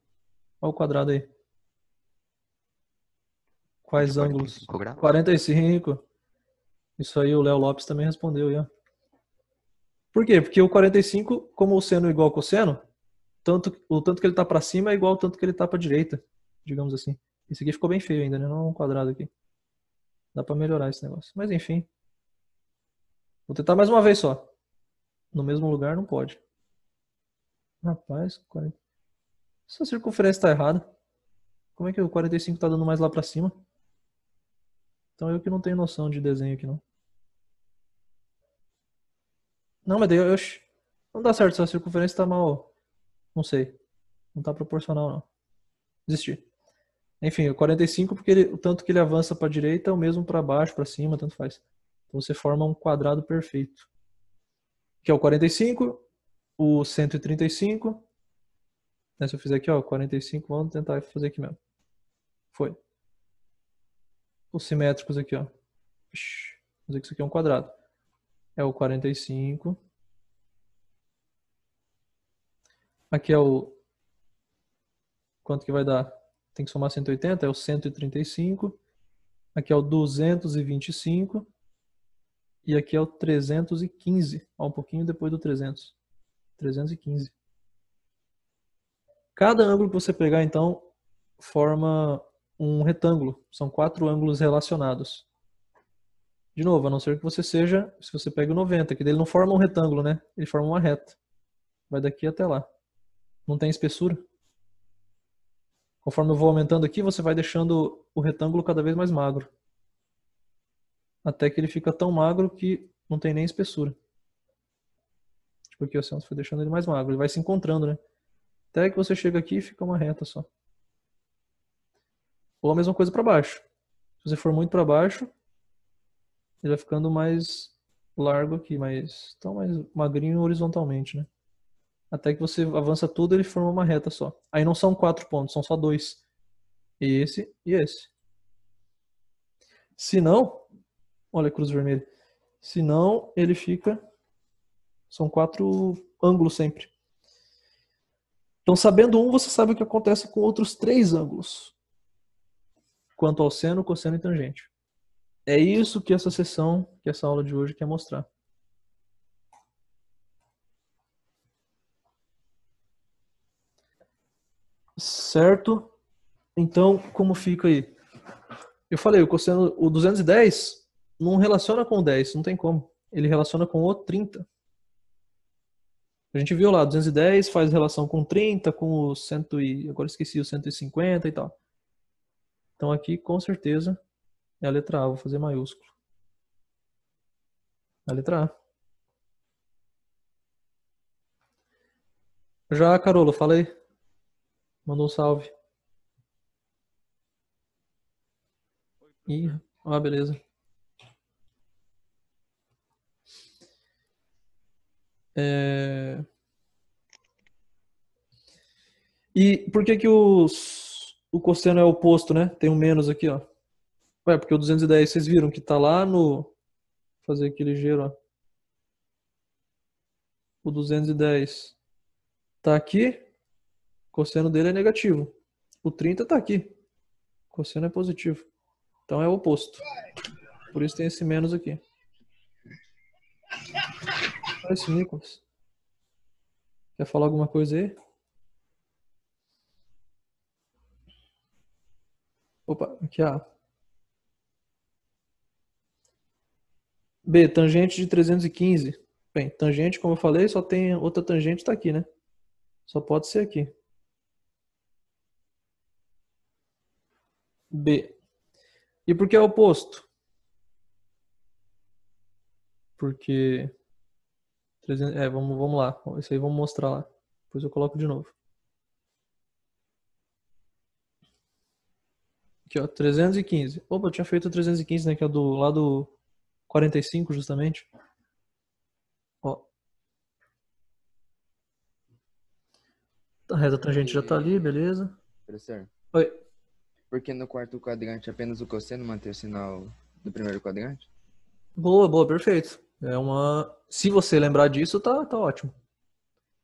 Olha o quadrado aí. Quais De ângulos? 45 graus. 45. Isso aí o Léo Lopes também respondeu aí, ó. Por quê? Porque o 45, como o seno é igual ao cosseno, o tanto que ele tá para cima é igual ao tanto que ele tá para direita, digamos assim. Esse aqui ficou bem feio ainda, né? Não é um quadrado aqui. Dá para melhorar esse negócio. Mas enfim. Vou tentar mais uma vez só. No mesmo lugar não pode. Rapaz, 40... essa circunferência tá errada. Como é que o 45 tá dando mais lá para cima? Então eu que não tenho noção de desenho aqui não. Não, mas daí não dá certo, essa circunferência tá mal. Não sei. Não tá proporcional não. Desisti. Enfim, o 45 porque o tanto que ele avança para a direita é o mesmo para baixo, para cima, tanto faz. Então você forma um quadrado perfeito. Que é o 45, o 135. Né, se eu fizer aqui, ó, 45, vamos tentar fazer aqui mesmo. Foi. Os simétricos aqui, ó. Vamos dizer que isso aqui é um quadrado. É o 45. Aqui é o... Quanto que vai dar? tem que somar 180, é o 135. Aqui é o 225. E aqui é o 315. Ó, um pouquinho depois do 300. 315. Cada ângulo que você pegar, então, forma um retângulo. São 4 ângulos relacionados. De novo, a não ser que você seja, se você pega o 90, que ele não forma um retângulo, né? Ele forma uma reta. Vai daqui até lá. Não tem espessura. Conforme eu vou aumentando aqui, você vai deixando o retângulo cada vez mais magro. Até que ele fica tão magro que não tem nem espessura. Tipo aqui, você foi deixando ele mais magro. Ele vai se encontrando, né? Até que você chega aqui e fica uma reta só. Ou a mesma coisa para baixo. Se você for muito para baixo, ele vai ficando mais largo aqui, tão mais magrinho horizontalmente, né? Até que você avança tudo, ele forma uma reta só. Aí não são 4 pontos, são só 2. Esse e esse. Se não, olha a cruz vermelha. Se não, ele fica... São 4 ângulos sempre. Então, sabendo um, você sabe o que acontece com outros 3 ângulos. Quanto ao seno, cosseno e tangente. É isso que essa sessão, que essa aula de hoje quer mostrar. Certo? Então, como fica aí? Eu falei, o cosseno, o 210 não relaciona com o 10, não tem como. Ele relaciona com o 30. A gente viu lá, 210 faz relação com 30, com o 100 e... Agora esqueci o 150 e tal. Então aqui, com certeza, é a letra A. Vou fazer maiúsculo. A letra A. Já, Carola, fala aí. Mandou um salve. Ih, beleza. E por que que o cosseno é oposto, né? Tem um menos aqui, ó. Ué, porque o 210, vocês viram que tá lá no... Vou fazer aqui ligeiro, ó. O 210 tá aqui, o cosseno dele é negativo. O 30 tá aqui, o cosseno é positivo. Então é o oposto. Por isso tem esse menos aqui. Olha esse Nicolas. Quer falar alguma coisa aí? Opa, aqui A. B, tangente de 315. Bem, tangente, como eu falei, só tem outra tangente, tá aqui, né? Só pode ser aqui. B. E por que é oposto? Porque... vamos lá. Isso aí vamos mostrar lá. Depois eu coloco de novo. Aqui, ó, 315. Opa, eu tinha feito 315, né? Que é do lado 45, justamente. Ó. A reta tangente já tá ali, beleza. Professor, Oi. por que no quarto quadrante apenas o cosseno mantém o sinal do primeiro quadrante? Boa, perfeito. Se você lembrar disso, tá ótimo.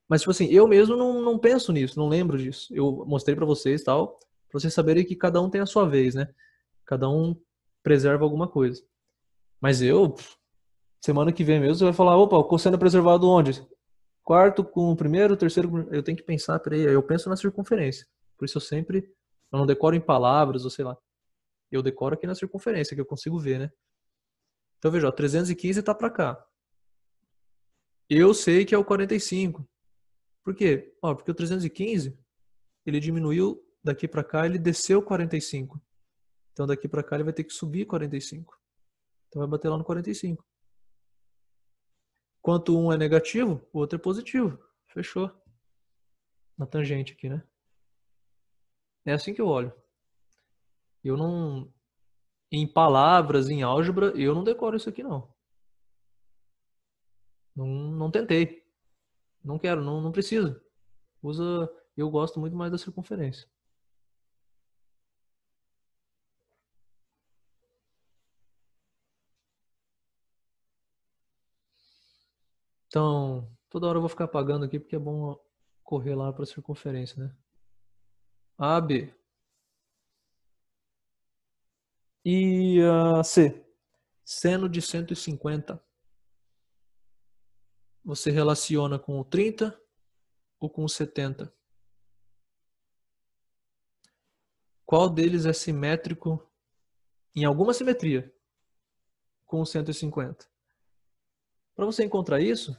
Mas, tipo assim, eu mesmo não penso nisso, não lembro disso. Eu mostrei pra vocês tal, pra vocês saberem que cada um tem a sua vez, né? Cada um preserva alguma coisa. Mas semana que vem mesmo, você vai falar, opa, o cosseno é preservado onde? Quarto com o primeiro, terceiro com... Eu tenho que pensar, peraí, eu penso na circunferência. Por isso eu não decoro em palavras, ou sei lá. Eu decoro aqui na circunferência, que eu consigo ver, né? Então veja, ó, 315 tá pra cá. Eu sei que é o 45. Por quê? Ó, porque o 315, ele diminuiu daqui pra cá, ele desceu 45. Então daqui pra cá ele vai ter que subir 45. Então vai bater lá no 45. Enquanto um é negativo, o outro é positivo. Fechou. Na tangente aqui, né? É assim que eu olho. Eu não... Em palavras, em álgebra, eu não decoro isso aqui, não. Não tentei. Não quero, não preciso. Eu gosto muito mais da circunferência. Então, toda hora eu vou ficar apagando aqui porque é bom correr lá para a circunferência, né? AB. E C. Seno de 150. Você relaciona com o 30 ou com o 70? Qual deles é simétrico em alguma simetria com o 150? Para você encontrar isso,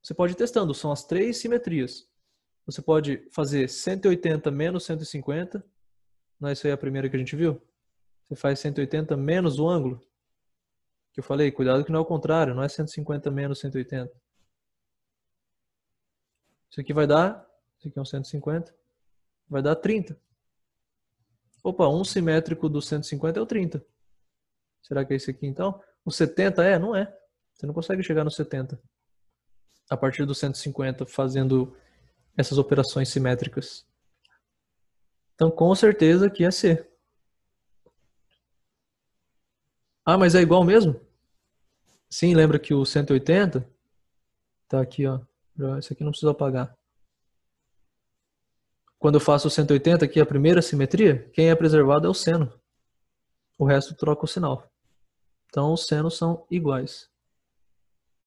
você pode ir testando. São as 3 simetrias. Você pode fazer 180 menos 150. Não é isso aí a primeira que a gente viu? Você faz 180 menos o ângulo. Que eu falei, cuidado que não é o contrário. Não é 150 menos 180. Isso aqui vai dar... Isso aqui é um 150. Vai dar 30. Opa, um simétrico do 150 é o 30. Será que é esse aqui então? O 70 é? Não é. Você não consegue chegar no 70. A partir do 150 fazendo essas operações simétricas. Então, com certeza aqui é C. Ah, mas é igual mesmo? Sim, lembra que o 180 tá aqui, ó. Esse aqui não precisa apagar. Quando eu faço o 180 aqui, a primeira simetria, quem é preservado é o seno. O resto troca o sinal. Então, os senos são iguais.